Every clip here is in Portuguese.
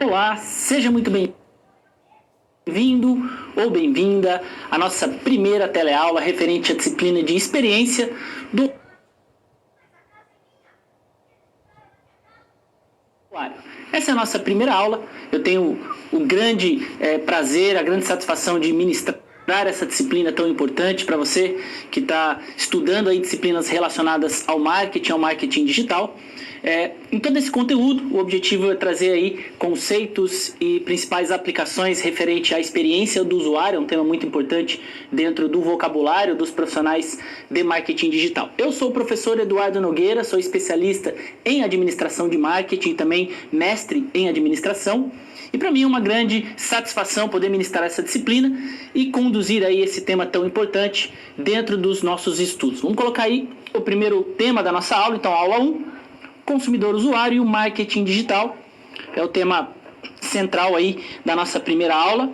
Olá, seja muito bem-vindo ou bem-vinda à nossa primeira teleaula referente à disciplina de experiência do usuário. Essa é a nossa primeira aula. Eu tenho o grande prazer, a grande satisfação de ministrar essa disciplina tão importante para você que está estudando aí disciplinas relacionadas ao marketing digital. Em todo esse conteúdo, o objetivo é trazer aí conceitos e principais aplicações referente à experiência do usuário, um tema muito importante dentro do vocabulário dos profissionais de marketing digital. Eu sou o professor Eduardo Nogueira, sou especialista em administração de marketing e também mestre em administração. E para mim é uma grande satisfação poder ministrar essa disciplina e conduzir aí esse tema tão importante dentro dos nossos estudos. Vamos colocar aí o primeiro tema da nossa aula, então aula 1, consumidor usuário e o marketing digital. É o tema central aí da nossa primeira aula,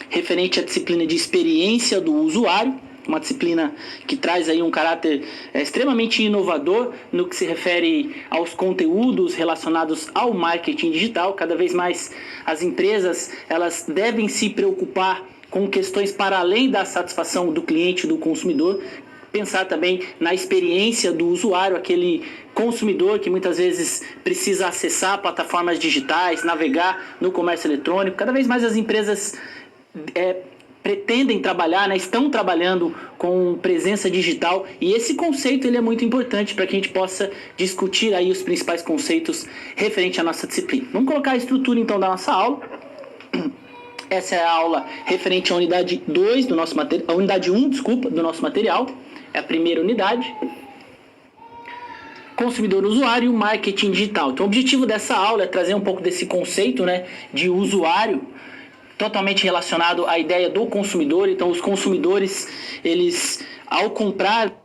referente à disciplina de experiência do usuário, uma disciplina que traz aí um caráter extremamente inovador no que se refere aos conteúdos relacionados ao marketing digital. Cada vez mais as empresas elas devem se preocupar com questões para além da satisfação do cliente, do consumidor, pensar também na experiência do usuário, aquele consumidor que muitas vezes precisa acessar plataformas digitais, navegar no comércio eletrônico. Cada vez mais as empresas pretendem trabalhar, estão trabalhando com presença digital, e esse conceito ele é muito importante para que a gente possa discutir aí os principais conceitos referente à nossa disciplina. Vamos colocar a estrutura então da nossa aula. Essa é a aula referente à unidade 2 do nosso material, a unidade 1, do nosso material, é a primeira unidade. Consumidor usuário e marketing digital. Então o objetivo dessa aula é trazer um pouco desse conceito, de usuário, totalmente relacionado à ideia do consumidor. Então os consumidores, eles ao comprar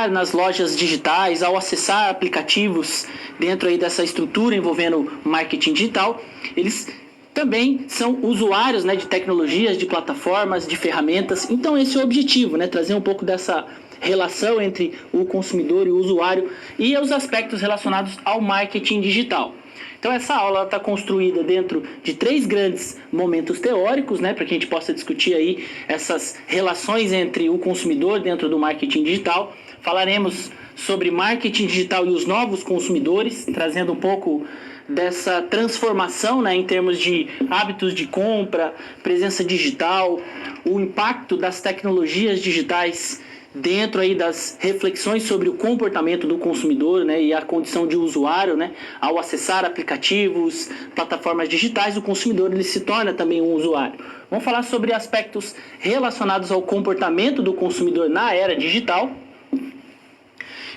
nas lojas digitais, ao acessar aplicativos dentro aí dessa estrutura envolvendo marketing digital, eles também são usuários de tecnologias, de plataformas, de ferramentas. Então esse é o objetivo, trazer um pouco dessa relação entre o consumidor e o usuário e os aspectos relacionados ao marketing digital. Então essa aula está construída dentro de 3 grandes momentos teóricos, para que a gente possa discutir aí essas relações entre o consumidor dentro do marketing digital. Falaremos sobre marketing digital e os novos consumidores, trazendo um pouco dessa transformação em termos de hábitos de compra, presença digital, o impacto das tecnologias digitais dentro aí das reflexões sobre o comportamento do consumidor, e a condição de usuário, ao acessar aplicativos, plataformas digitais, o consumidor ele se torna também um usuário. Vamos falar sobre aspectos relacionados ao comportamento do consumidor na era digital.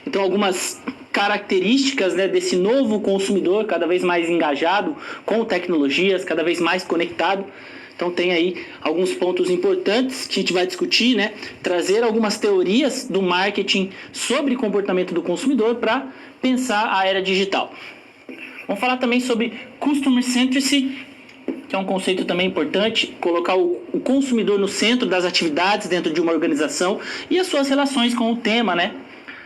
Então algumas características desse novo consumidor cada vez mais engajado com tecnologias, cada vez mais conectado. Então tem aí alguns pontos importantes que a gente vai discutir, trazer algumas teorias do marketing sobre comportamento do consumidor para pensar a era digital. Vamos falar também sobre Customer Centricity, que é um conceito também importante, colocar o consumidor no centro das atividades dentro de uma organização e as suas relações com o tema,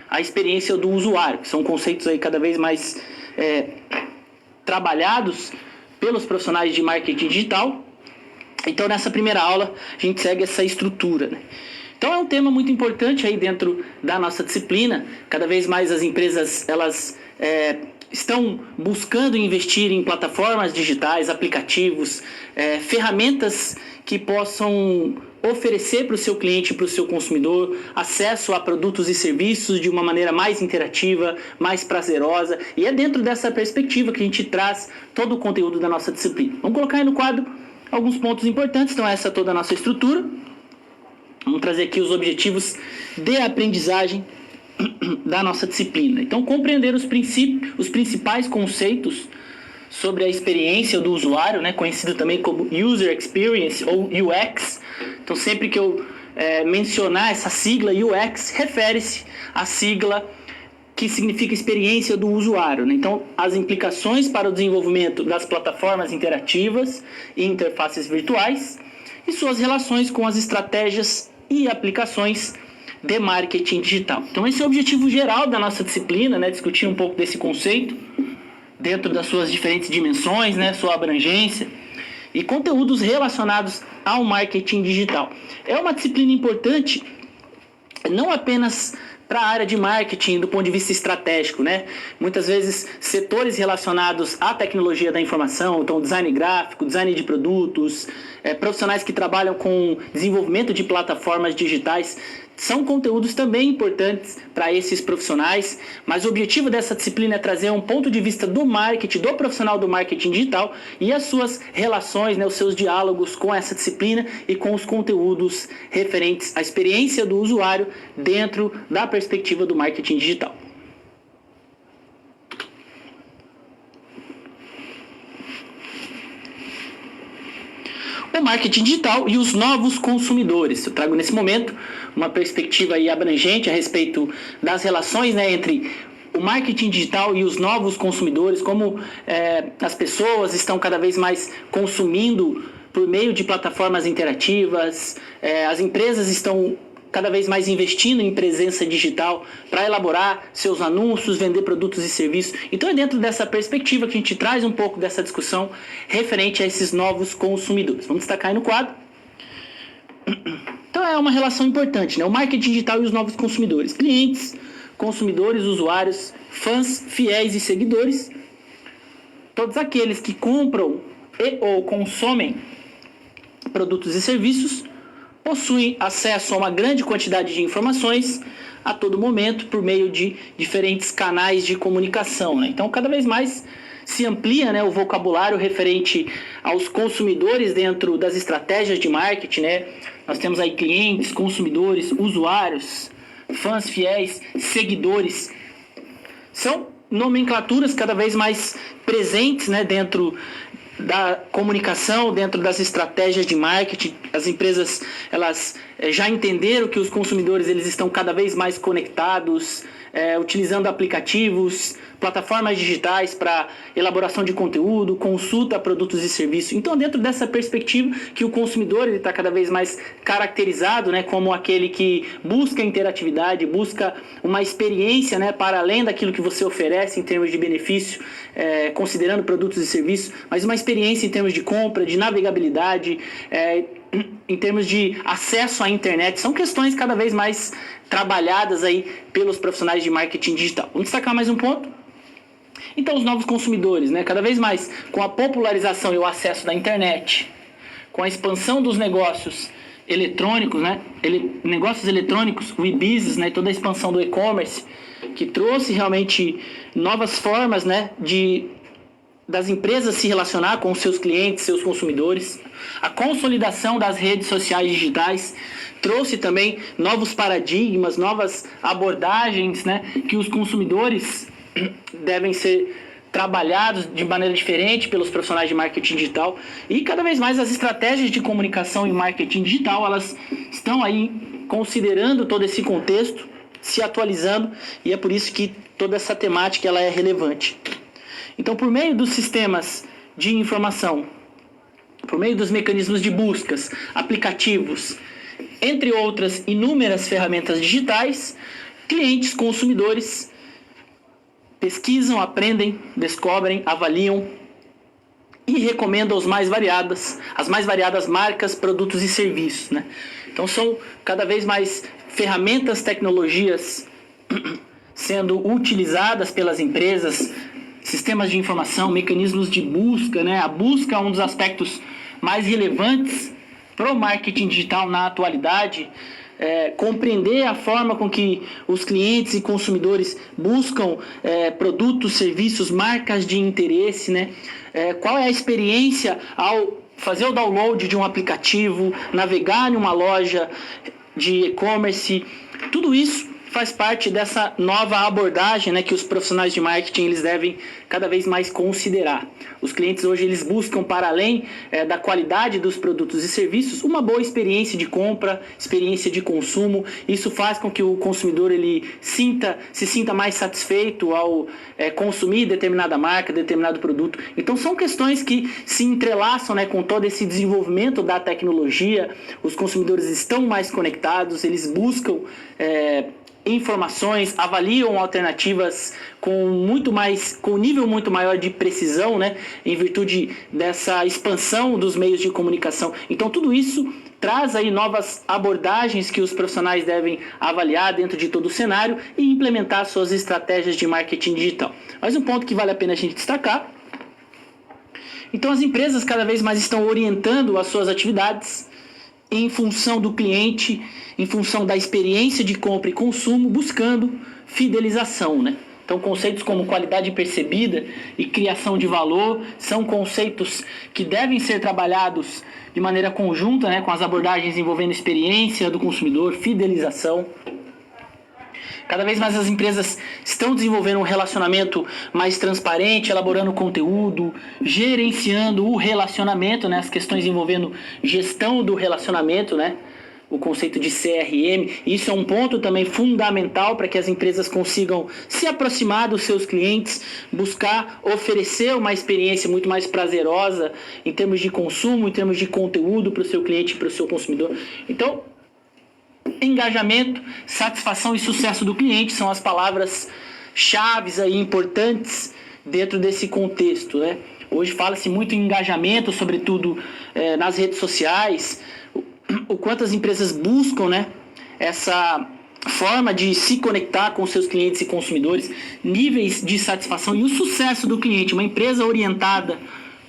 a experiência do usuário, que são conceitos aí cada vez mais trabalhados pelos profissionais de marketing digital. Então, nessa primeira aula, a gente segue essa estrutura. Então, é um tema muito importante aí dentro da nossa disciplina. Cada vez mais as empresas, elas estão buscando investir em plataformas digitais, aplicativos, ferramentas que possam oferecer para o seu cliente, para o seu consumidor, acesso a produtos e serviços de uma maneira mais interativa, mais prazerosa. E é dentro dessa perspectiva que a gente traz todo o conteúdo da nossa disciplina. Vamos colocar aí no quadro alguns pontos importantes. Então essa é toda a nossa estrutura. Vamos trazer aqui os objetivos de aprendizagem da nossa disciplina. Então, compreender os principais conceitos sobre a experiência do usuário, né, conhecido também como User Experience ou UX. Então, sempre que eu mencionar essa sigla UX, refere-se à sigla que significa experiência do usuário, né? Então, as implicações para o desenvolvimento das plataformas interativas e interfaces virtuais e suas relações com as estratégias e aplicações de marketing digital. Então, esse é o objetivo geral da nossa disciplina, né? Discutir um pouco desse conceito dentro das suas diferentes dimensões, né? Sua abrangência e conteúdos relacionados ao marketing digital. É uma disciplina importante não apenas para a área de marketing do ponto de vista estratégico, né? Muitas vezes setores relacionados à tecnologia da informação, então design gráfico, design de produtos, profissionais que trabalham com desenvolvimento de plataformas digitais, são conteúdos também importantes para esses profissionais, mas o objetivo dessa disciplina é trazer um ponto de vista do marketing, do profissional do marketing digital e as suas relações, né, os seus diálogos com essa disciplina e com os conteúdos referentes à experiência do usuário dentro da perspectiva do marketing digital. O marketing digital e os novos consumidores. Eu trago nesse momento uma perspectiva aí abrangente a respeito das relações, né, entre o marketing digital e os novos consumidores, como as pessoas estão cada vez mais consumindo por meio de plataformas interativas, as empresas estão cada vez mais investindo em presença digital para elaborar seus anúncios, vender produtos e serviços. Então é dentro dessa perspectiva que a gente traz um pouco dessa discussão referente a esses novos consumidores. Vamos destacar aí no quadro. Então é uma relação importante, né? O marketing digital e os novos consumidores. Clientes, consumidores, usuários, fãs, fiéis e seguidores. Todos aqueles que compram e ou consomem produtos e serviços possuem acesso a uma grande quantidade de informações a todo momento por meio de diferentes canais de comunicação, né? Então, cada vez mais se amplia, né, o vocabulário referente aos consumidores dentro das estratégias de marketing, né? Nós temos aí clientes, consumidores, usuários, fãs fiéis, seguidores. São nomenclaturas cada vez mais presentes, né, dentro da comunicação, dentro das estratégias de marketing. As empresas, elas já entenderam que os consumidores eles estão cada vez mais conectados, utilizando aplicativos, plataformas digitais para elaboração de conteúdo, consulta a produtos e serviços. Então, dentro dessa perspectiva que o consumidor está cada vez mais caracterizado, né, como aquele que busca interatividade, busca uma experiência, né, para além daquilo que você oferece em termos de benefício, considerando produtos e serviços, mas uma experiência em termos de compra, de navegabilidade, em termos de acesso à internet. São questões cada vez mais trabalhadas aí pelos profissionais de marketing digital. Vamos destacar mais um ponto? Então, os novos consumidores, né? Cada vez mais com a popularização e o acesso da internet, com a expansão dos negócios eletrônicos, né? Negócios eletrônicos, o e-business, né? Toda a expansão do e-commerce, que trouxe realmente novas formas, né, das empresas se relacionar com os seus clientes, seus consumidores. A consolidação das redes sociais digitais trouxe também novos paradigmas, novas abordagens, né, que os consumidores devem ser trabalhados de maneira diferente pelos profissionais de marketing digital. E cada vez mais as estratégias de comunicação e marketing digital, elas estão aí considerando todo esse contexto, se atualizando, e é por isso que toda essa temática ela é relevante. Então, por meio dos sistemas de informação, por meio dos mecanismos de buscas, aplicativos, entre outras inúmeras ferramentas digitais, clientes, consumidores pesquisam, aprendem, descobrem, avaliam e recomendam as mais variadas marcas, produtos e serviços, né? Então, são cada vez mais ferramentas, tecnologias sendo utilizadas pelas empresas, sistemas de informação, mecanismos de busca, né? A busca é um dos aspectos mais relevantes para o marketing digital na atualidade. Compreender a forma com que os clientes e consumidores buscam produtos, serviços, marcas de interesse, né? Qual é a experiência ao fazer o download de um aplicativo, navegar em uma loja de e-commerce. Tudo isso faz parte dessa nova abordagem, né, que os profissionais de marketing eles devem cada vez mais considerar. Os clientes hoje eles buscam, para além da qualidade dos produtos e serviços, uma boa experiência de compra, experiência de consumo. Isso faz com que o consumidor ele se sinta mais satisfeito ao consumir determinada marca, determinado produto. Então são questões que se entrelaçam, né, com todo esse desenvolvimento da tecnologia. Os consumidores estão mais conectados, eles buscam informações, avaliam alternativas com um nível muito maior de precisão, né, em virtude dessa expansão dos meios de comunicação. Então tudo isso traz aí novas abordagens que os profissionais devem avaliar dentro de todo o cenário e implementar suas estratégias de marketing digital. Mas um ponto que vale a pena a gente destacar: então as empresas cada vez mais estão orientando as suas atividades em função do cliente, em função da experiência de compra e consumo, buscando fidelização, né? Então, conceitos como qualidade percebida e criação de valor são conceitos que devem ser trabalhados de maneira conjunta, né, com as abordagens envolvendo experiência do consumidor, fidelização. Cada vez mais as empresas estão desenvolvendo um relacionamento mais transparente, elaborando conteúdo, gerenciando o relacionamento, né? As questões envolvendo gestão do relacionamento, né? O conceito de CRM. Isso é um ponto também fundamental para que as empresas consigam se aproximar dos seus clientes, buscar oferecer uma experiência muito mais prazerosa em termos de consumo, em termos de conteúdo para o seu cliente e para o seu consumidor. Então, engajamento, satisfação e sucesso do cliente são as palavras-chave aí importantes dentro desse contexto, né? Hoje fala-se muito em engajamento, sobretudo nas redes sociais, o quanto as empresas buscam, né, essa forma de se conectar com seus clientes e consumidores, níveis de satisfação e o sucesso do cliente. Uma empresa orientada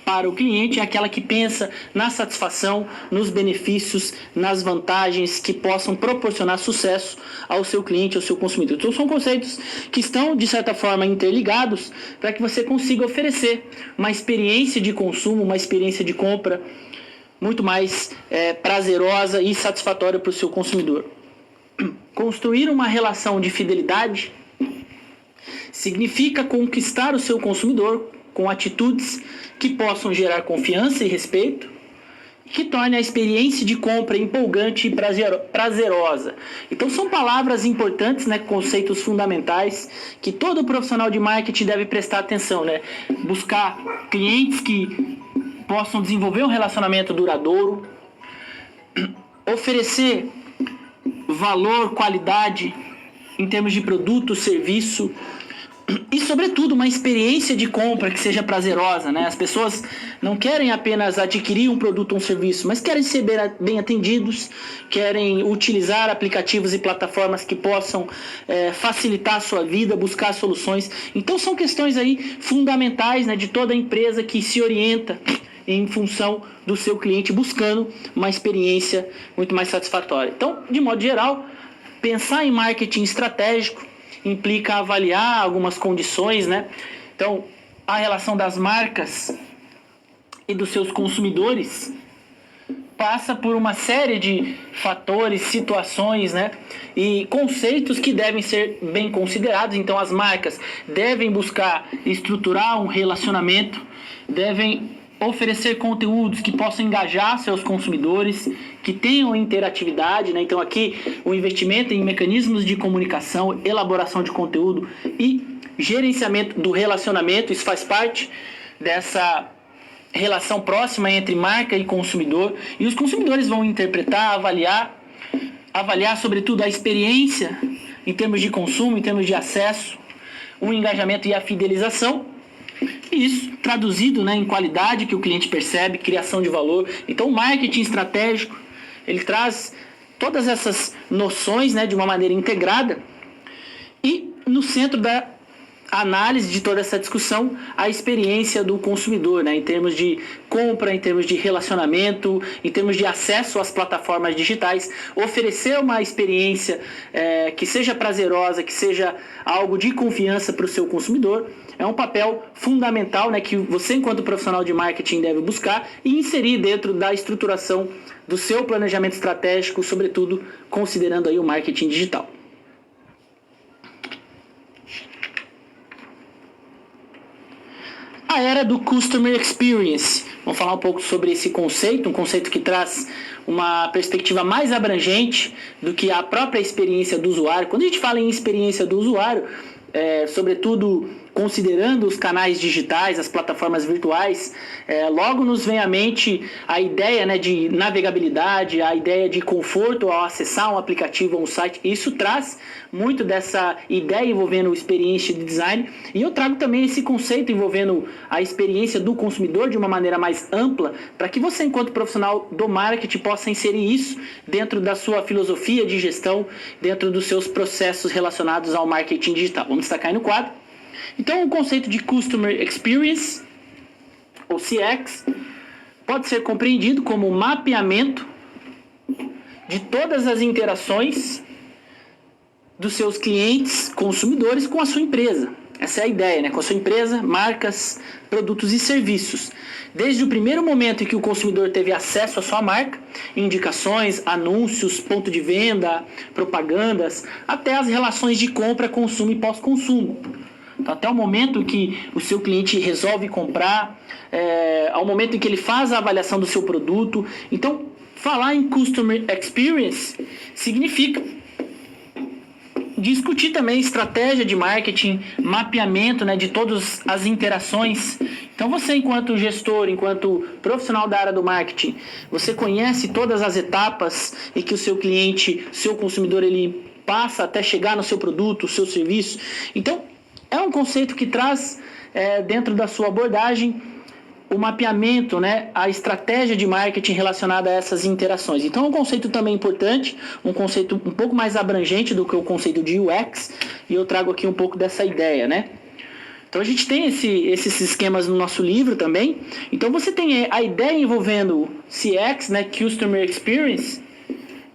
para o cliente é aquela que pensa na satisfação, nos benefícios, nas vantagens que possam proporcionar sucesso ao seu cliente, ao seu consumidor. Então são conceitos que estão, de certa forma, interligados para que você consiga oferecer uma experiência de consumo, uma experiência de compra muito mais prazerosa e satisfatória para o seu consumidor. Construir uma relação de fidelidade significa conquistar o seu consumidor com atitudes que possam gerar confiança e respeito, que torne a experiência de compra empolgante e prazerosa. Então são palavras importantes, né, conceitos fundamentais que todo profissional de marketing deve prestar atenção, né? Buscar clientes que possam desenvolver um relacionamento duradouro, oferecer valor, qualidade em termos de produto, serviço e, sobretudo, uma experiência de compra que seja prazerosa, né? As pessoas não querem apenas adquirir um produto ou um serviço, mas querem ser bem atendidos, querem utilizar aplicativos e plataformas que possam facilitar a sua vida, buscar soluções. Então são questões aí fundamentais, né, de toda empresa que se orienta em função do seu cliente, buscando uma experiência muito mais satisfatória. Então, de modo geral, pensar em marketing estratégico implica avaliar algumas condições, né? Então, a relação das marcas e dos seus consumidores passa por uma série de fatores, situações, né, e conceitos que devem ser bem considerados. Então, as marcas devem buscar estruturar um relacionamento, devem oferecer conteúdos que possam engajar seus consumidores, que tenham interatividade, né? Então aqui o investimento em mecanismos de comunicação, elaboração de conteúdo e gerenciamento do relacionamento, isso faz parte dessa relação próxima entre marca e consumidor, e os consumidores vão interpretar, avaliar sobretudo a experiência em termos de consumo, em termos de acesso, o engajamento e a fidelização. Isso traduzido, né, em qualidade que o cliente percebe, criação de valor. Então o marketing estratégico ele traz todas essas noções, né, de uma maneira integrada, e no centro da análise de toda essa discussão a experiência do consumidor, né, em termos de compra, em termos de relacionamento, em termos de acesso às plataformas digitais, oferecer uma experiência que seja prazerosa, que seja algo de confiança para o seu consumidor. É um papel fundamental, né, que você, enquanto profissional de marketing, deve buscar e inserir dentro da estruturação do seu planejamento estratégico, sobretudo considerando aí o marketing digital. A era do Customer Experience. Vamos falar um pouco sobre esse conceito, um conceito que traz uma perspectiva mais abrangente do que a própria experiência do usuário. Quando a gente fala em experiência do usuário, sobretudo considerando os canais digitais, as plataformas virtuais, logo nos vem à mente a ideia, né, de navegabilidade, a ideia de conforto ao acessar um aplicativo ou um site. Isso traz muito dessa ideia envolvendo experiência de design, e eu trago também esse conceito envolvendo a experiência do consumidor de uma maneira mais ampla, para que você, enquanto profissional do marketing, possa inserir isso dentro da sua filosofia de gestão, dentro dos seus processos relacionados ao marketing digital. Vamos destacar aí no quadro. Então, o conceito de Customer Experience, ou CX, pode ser compreendido como o mapeamento de todas as interações dos seus clientes, consumidores, com a sua empresa. Essa é a ideia, né? Com a sua empresa, marcas, produtos e serviços. Desde o primeiro momento em que o consumidor teve acesso à sua marca, indicações, anúncios, ponto de venda, propagandas, até as relações de compra, consumo e pós-consumo. Então, até o momento que o seu cliente resolve comprar, ao momento em que ele faz a avaliação do seu produto. Então, falar em Customer Experience significa discutir também estratégia de marketing, mapeamento, né, de todas as interações. Então, você, enquanto gestor, enquanto profissional da área do marketing, você conhece todas as etapas em que o seu cliente, seu consumidor, ele passa até chegar no seu produto, o seu serviço. Então, é um conceito que traz dentro da sua abordagem o mapeamento, né, a estratégia de marketing relacionada a essas interações. Então, é um conceito também importante, um conceito um pouco mais abrangente do que o conceito de UX, e eu trago aqui um pouco dessa ideia, né? Então, a gente tem esses esquemas no nosso livro também. Então, você tem a ideia envolvendo CX, né, Customer Experience,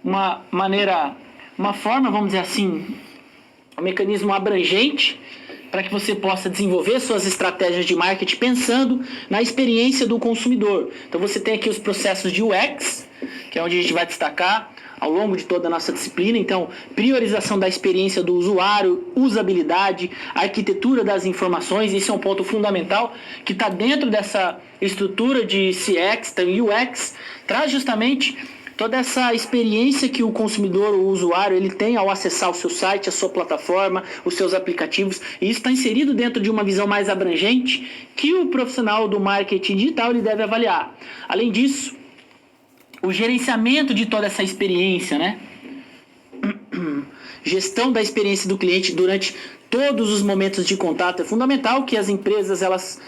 uma forma, vamos dizer assim, um mecanismo abrangente para que você possa desenvolver suas estratégias de marketing pensando na experiência do consumidor. Então, você tem aqui os processos de UX, que é onde a gente vai destacar ao longo de toda a nossa disciplina. Então, priorização da experiência do usuário, usabilidade, arquitetura das informações. Isso é um ponto fundamental que está dentro dessa estrutura de CX, então UX, traz justamente toda essa experiência que o consumidor, o usuário, ele tem ao acessar o seu site, a sua plataforma, os seus aplicativos. E isso está inserido dentro de uma visão mais abrangente que o profissional do marketing digital ele deve avaliar. Além disso, o gerenciamento de toda essa experiência, né? Gestão da experiência do cliente durante todos os momentos de contato. É fundamental que as empresas elas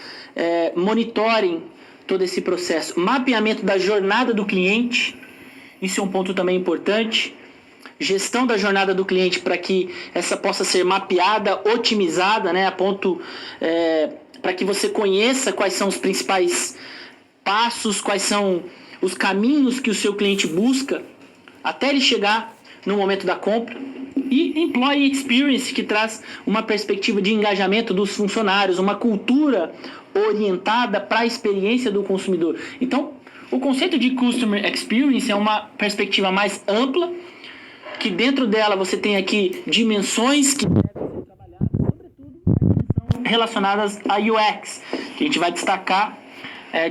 monitorem todo esse processo. Mapeamento da jornada do cliente. Isso é um ponto também importante. Gestão da jornada do cliente para que essa possa ser mapeada, otimizada, né, a ponto para que você conheça quais são os principais passos, quais são os caminhos que o seu cliente busca até ele chegar no momento da compra. E Employee Experience, que traz uma perspectiva de engajamento dos funcionários, uma cultura orientada para a experiência do consumidor. Então, o conceito de Customer Experience é uma perspectiva mais ampla, que dentro dela você tem aqui dimensões que devem ser trabalhadas, sobretudo relacionadas a UX, que a gente vai destacar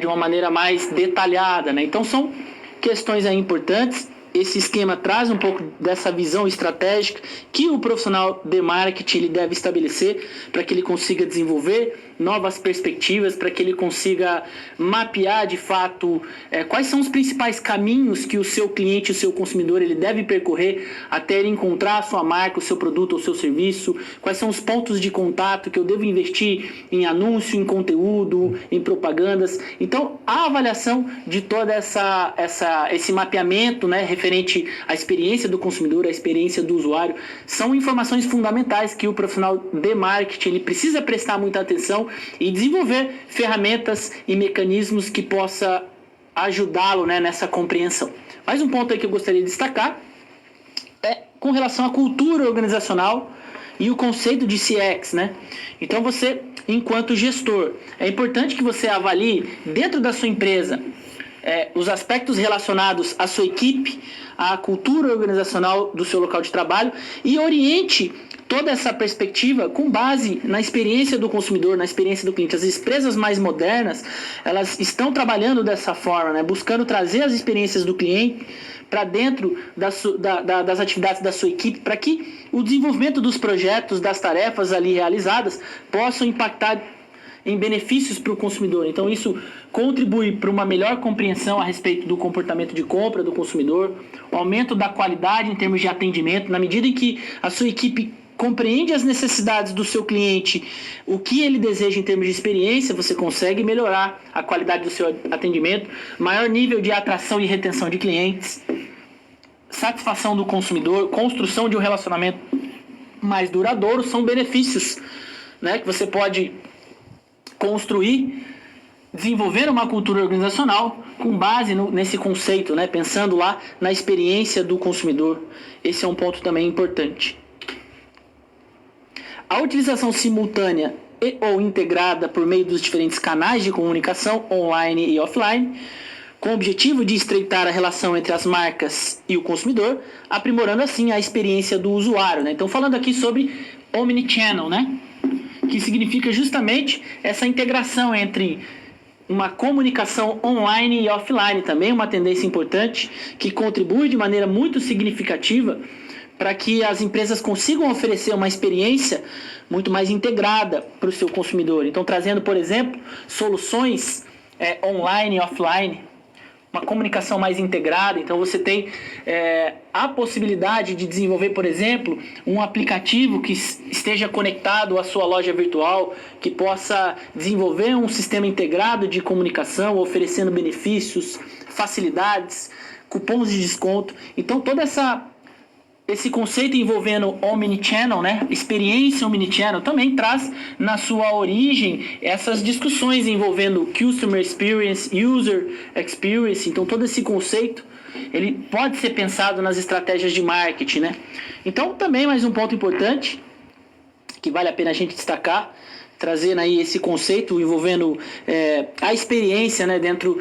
de uma maneira mais detalhada, né? Então, são questões aí importantes. Esse esquema traz um pouco dessa visão estratégica que o profissional de marketing ele deve estabelecer para que ele consiga desenvolver novas perspectivas, para que ele consiga mapear de fato quais são os principais caminhos que o seu cliente, o seu consumidor, ele deve percorrer até ele encontrar a sua marca, o seu produto ou o seu serviço, quais são os pontos de contato que eu devo investir em anúncio, em conteúdo, em propagandas. Então, a avaliação de toda esse mapeamento, né, referente à experiência do consumidor, à experiência do usuário, são informações fundamentais que o profissional de marketing ele precisa prestar muita atenção e desenvolver ferramentas e mecanismos que possa ajudá-lo, né, nessa compreensão. Mais um ponto aí que eu gostaria de destacar é com relação à cultura organizacional e o conceito de CX, né? Então você, enquanto gestor, é importante que você avalie dentro da sua empresa os aspectos relacionados à sua equipe, à cultura organizacional do seu local de trabalho e oriente toda essa perspectiva com base na experiência do consumidor, na experiência do cliente. As empresas mais modernas, elas estão trabalhando dessa forma, né? Buscando trazer as experiências do cliente para dentro das atividades da sua equipe, para que o desenvolvimento dos projetos, das tarefas ali realizadas, possam impactar em benefícios para o consumidor. Então isso contribui para uma melhor compreensão a respeito do comportamento de compra do consumidor, o aumento da qualidade em termos de atendimento, na medida em que a sua equipe compreende as necessidades do seu cliente, o que ele deseja em termos de experiência, você consegue melhorar a qualidade do seu atendimento, maior nível de atração e retenção de clientes, satisfação do consumidor, construção de um relacionamento mais duradouro, são benefícios, né, que você pode construir, desenvolver uma cultura organizacional com base nesse conceito, né, pensando lá na experiência do consumidor. Esse é um ponto também importante. A utilização simultânea e ou integrada por meio dos diferentes canais de comunicação online e offline, com o objetivo de estreitar a relação entre as marcas e o consumidor, aprimorando assim a experiência do usuário, né? Então, falando aqui sobre omnichannel, né, que significa justamente essa integração entre uma comunicação online e offline, também uma tendência importante que contribui de maneira muito significativa para que as empresas consigam oferecer uma experiência muito mais integrada para o seu consumidor. Então, trazendo, por exemplo, soluções online e offline, uma comunicação mais integrada. Então, você tem a possibilidade de desenvolver, por exemplo, um aplicativo que esteja conectado à sua loja virtual, que possa desenvolver um sistema integrado de comunicação, oferecendo benefícios, facilidades, cupons de desconto. Então, esse conceito envolvendo omnichannel, né, experiência omnichannel, também traz na sua origem essas discussões envolvendo customer experience, user experience. Então todo esse conceito ele pode ser pensado nas estratégias de marketing, né? Então também mais um ponto importante que vale a pena a gente destacar, trazendo aí esse conceito envolvendo a experiência, né, dentro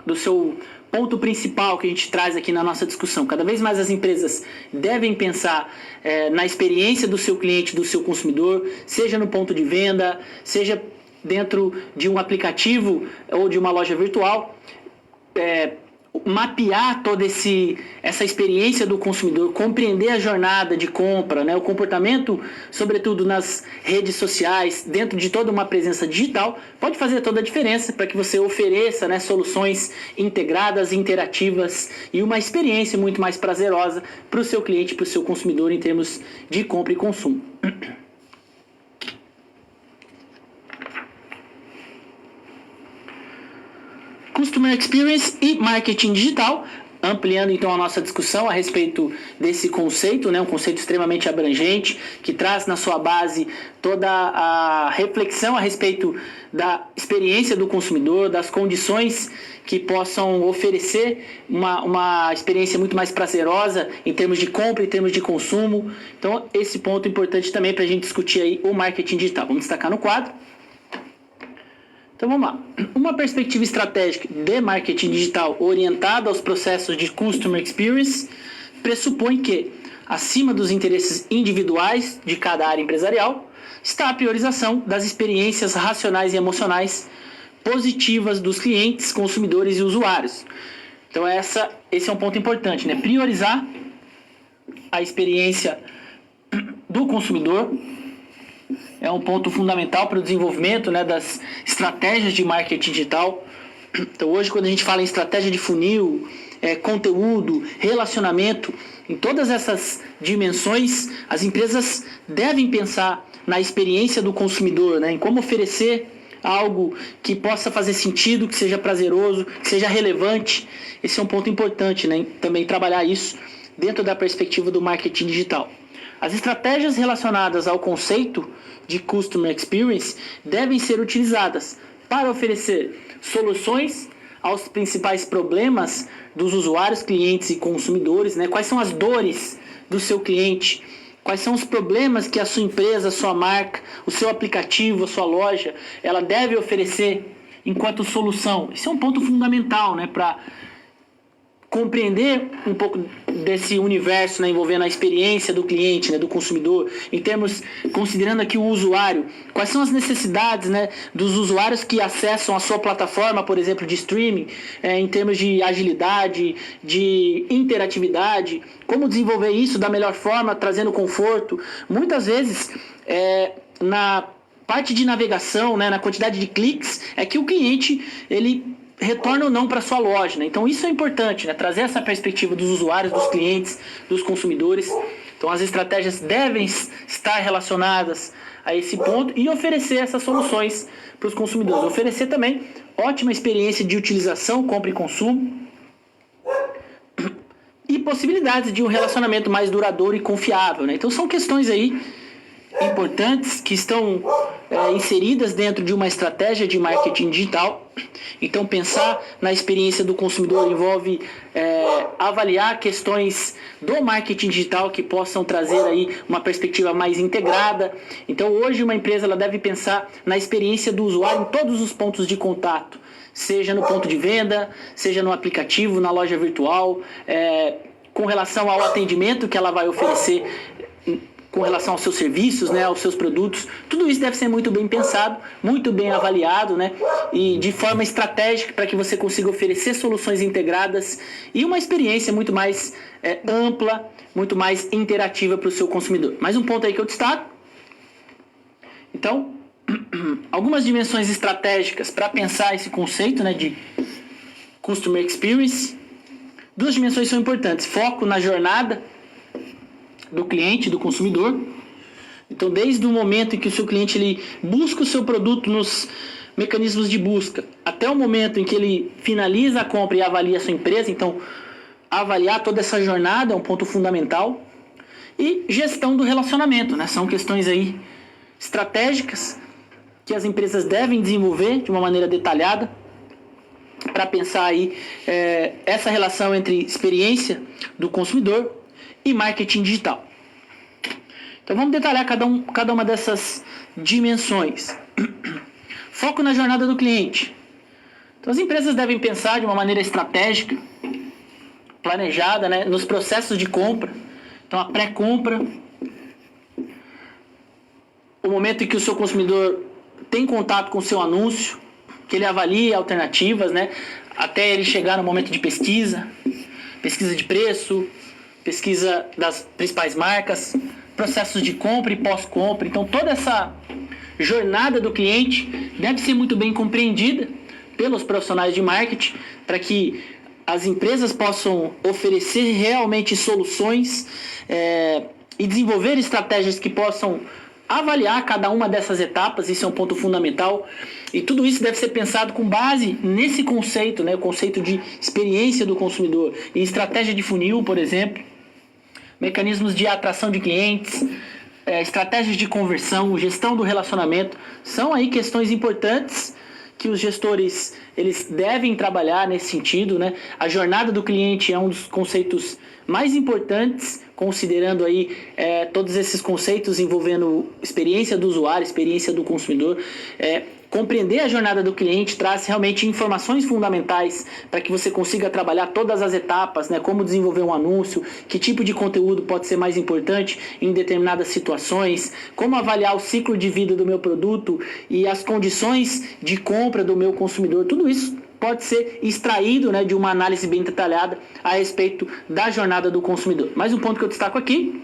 do seu ponto principal que a gente traz aqui na nossa discussão. Cada vez mais as empresas devem pensar na experiência do seu cliente, do seu consumidor, seja no ponto de venda, seja dentro de um aplicativo ou de uma loja virtual, mapear toda essa experiência do consumidor, compreender a jornada de compra, né, o comportamento, sobretudo nas redes sociais, dentro de toda uma presença digital, pode fazer toda a diferença para que você ofereça, né, soluções integradas, interativas e uma experiência muito mais prazerosa para o seu cliente, para o seu consumidor em termos de compra e consumo. Customer Experience e Marketing Digital, ampliando então a nossa discussão a respeito desse conceito, né, um conceito extremamente abrangente, que traz na sua base toda a reflexão a respeito da experiência do consumidor, das condições que possam oferecer uma experiência muito mais prazerosa em termos de compra, em termos de consumo. Então, esse ponto é importante também para a gente discutir aí o marketing digital. Vamos destacar no quadro. Então vamos lá. Uma perspectiva estratégica de marketing digital orientada aos processos de Customer Experience pressupõe que, acima dos interesses individuais de cada área empresarial, está a priorização das experiências racionais e emocionais positivas dos clientes, consumidores e usuários. Então esse é um ponto importante, né? Priorizar a experiência do consumidor é um ponto fundamental para o desenvolvimento, né, das estratégias de marketing digital. Então hoje, quando a gente fala em estratégia de funil, conteúdo, relacionamento, em todas essas dimensões, as empresas devem pensar na experiência do consumidor, né, em como oferecer algo que possa fazer sentido, que seja prazeroso, que seja relevante. Esse é um ponto importante, né, também trabalhar isso dentro da perspectiva do marketing digital. As estratégias relacionadas ao conceito de Customer Experience devem ser utilizadas para oferecer soluções aos principais problemas dos usuários, clientes e consumidores, né? Quais são as dores do seu cliente, quais são os problemas que a sua empresa, a sua marca, o seu aplicativo, a sua loja, ela deve oferecer enquanto solução. Esse é um ponto fundamental, né, para compreender um pouco desse universo, né, envolvendo a experiência do cliente, né, do consumidor, em termos, considerando aqui o usuário, quais são as necessidades, né, dos usuários que acessam a sua plataforma, por exemplo, de streaming, em termos de agilidade, de interatividade, como desenvolver isso da melhor forma, trazendo conforto. Muitas vezes, na parte de navegação, né, na quantidade de cliques, é que o cliente, ele retorna ou não para sua loja, né? Então isso é importante, né? Trazer essa perspectiva dos usuários, dos clientes, dos consumidores. Então as estratégias devem estar relacionadas a esse ponto e oferecer essas soluções para os consumidores. Oferecer também ótima experiência de utilização, compra e consumo e possibilidades de um relacionamento mais duradouro e confiável, né? Então são questões aí importantes que estão inseridas dentro de uma estratégia de marketing digital. Então pensar na experiência do consumidor envolve avaliar questões do marketing digital que possam trazer aí uma perspectiva mais integrada. Então hoje uma empresa ela deve pensar na experiência do usuário em todos os pontos de contato, seja no ponto de venda, seja no aplicativo, na loja virtual, com relação ao atendimento que ela vai oferecer com relação aos seus serviços, né, aos seus produtos. Tudo isso deve ser muito bem pensado, muito bem avaliado, né, e de forma estratégica para que você consiga oferecer soluções integradas e uma experiência muito mais ampla, muito mais interativa para o seu consumidor. Mais um ponto aí que eu destaco. Então, algumas dimensões estratégicas para pensar esse conceito, né, de Customer Experience. Duas dimensões são importantes: foco na jornada do cliente, do consumidor. Então, desde o momento em que o seu cliente ele busca o seu produto nos mecanismos de busca, até o momento em que ele finaliza a compra e avalia a sua empresa. Então, avaliar toda essa jornada é um ponto fundamental. E gestão do relacionamento, né? São questões aí estratégicas que as empresas devem desenvolver de uma maneira detalhada para pensar aí essa relação entre experiência do consumidor e marketing digital. Então vamos detalhar cada uma dessas dimensões. Foco na jornada do cliente. Então as empresas devem pensar de uma maneira estratégica, planejada, né, nos processos de compra. Então a pré-compra, o momento em que o seu consumidor tem contato com o seu anúncio, que ele avalie alternativas, né, até ele chegar no momento de pesquisa de preço, pesquisa das principais marcas, processos de compra e pós-compra. Então toda essa jornada do cliente deve ser muito bem compreendida pelos profissionais de marketing para que as empresas possam oferecer realmente soluções e desenvolver estratégias que possam avaliar cada uma dessas etapas. Isso é um ponto fundamental. E tudo isso deve ser pensado com base nesse conceito, né, o conceito de experiência do consumidor. E estratégia de funil, por exemplo, mecanismos de atração de clientes, estratégias de conversão, gestão do relacionamento, são aí questões importantes que os gestores eles devem trabalhar nesse sentido, né? A jornada do cliente é um dos conceitos mais importantes, considerando aí todos esses conceitos envolvendo experiência do usuário, experiência do consumidor. Compreender a jornada do cliente traz realmente informações fundamentais para que você consiga trabalhar todas as etapas, né? Como desenvolver um anúncio, que tipo de conteúdo pode ser mais importante em determinadas situações, como avaliar o ciclo de vida do meu produto e as condições de compra do meu consumidor. Tudo isso pode ser extraído, né, de uma análise bem detalhada a respeito da jornada do consumidor. Mais um ponto que eu destaco aqui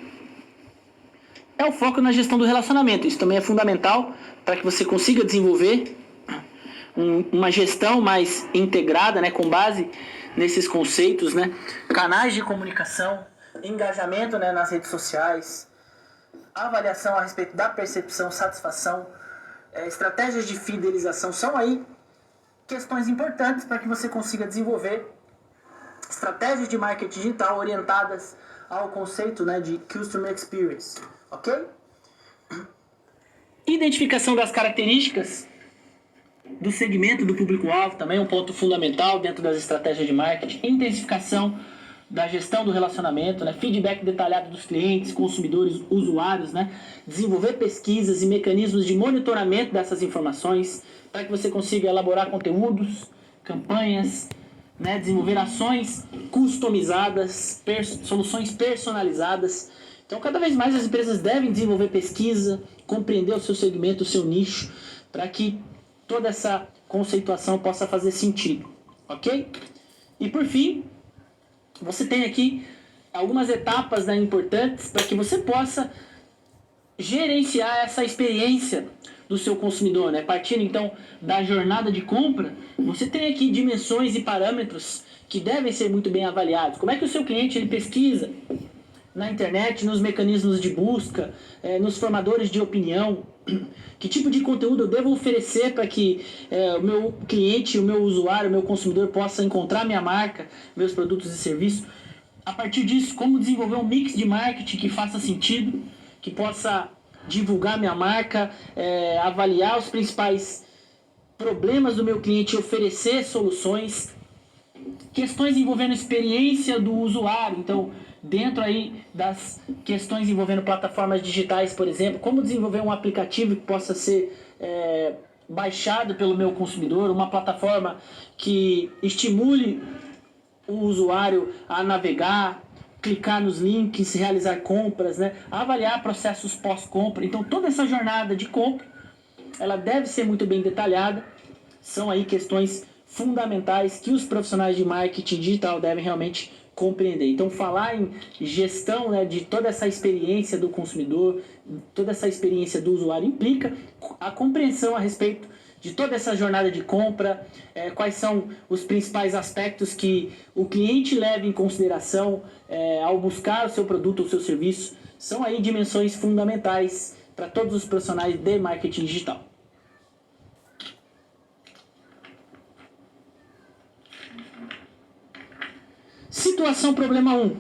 é o foco na gestão do relacionamento. Isso também é fundamental para que você consiga desenvolver uma gestão mais integrada, né, com base nesses conceitos, né, canais de comunicação, engajamento, né, nas redes sociais, avaliação a respeito da percepção, satisfação, estratégias de fidelização. São aí questões importantes para que você consiga desenvolver estratégias de marketing digital orientadas ao conceito, né, de Customer Experience. Ok? Identificação das características do segmento do público-alvo também é um ponto fundamental dentro das estratégias de marketing. Intensificação da gestão do relacionamento, né? Feedback detalhado dos clientes, consumidores, usuários, né? Desenvolver pesquisas e mecanismos de monitoramento dessas informações para que você consiga elaborar conteúdos, campanhas, né, desenvolver ações customizadas, soluções personalizadas. Então, cada vez mais as empresas devem desenvolver pesquisa, compreender o seu segmento, o seu nicho, para que toda essa conceituação possa fazer sentido, ok? E por fim, você tem aqui algumas etapas, né, importantes para que você possa gerenciar essa experiência do seu consumidor, né? Partindo então da jornada de compra, você tem aqui dimensões e parâmetros que devem ser muito bem avaliados. Como é que o seu cliente ele pesquisa na internet, nos mecanismos de busca, nos formadores de opinião? Que tipo de conteúdo eu devo oferecer para que o meu cliente, o meu usuário, o meu consumidor possa encontrar minha marca, meus produtos e serviços? A partir disso, como desenvolver um mix de marketing que faça sentido, que possa divulgar minha marca, avaliar os principais problemas do meu cliente e oferecer soluções. Questões envolvendo experiência do usuário, então dentro aí das questões envolvendo plataformas digitais, por exemplo, como desenvolver um aplicativo que possa ser baixado pelo meu consumidor, uma plataforma que estimule o usuário a navegar, clicar nos links, realizar compras, né? Avaliar processos pós-compra. Então toda essa jornada de compra, ela deve ser muito bem detalhada. São aí questões fundamentais que os profissionais de marketing digital devem realmente compreender. Então falar em gestão, né, de toda essa experiência do consumidor, toda essa experiência do usuário implica a compreensão a respeito de toda essa jornada de compra, quais são os principais aspectos que o cliente leva em consideração ao buscar o seu produto ou o seu serviço. São aí dimensões fundamentais para todos os profissionais de marketing digital. Situação problema 1.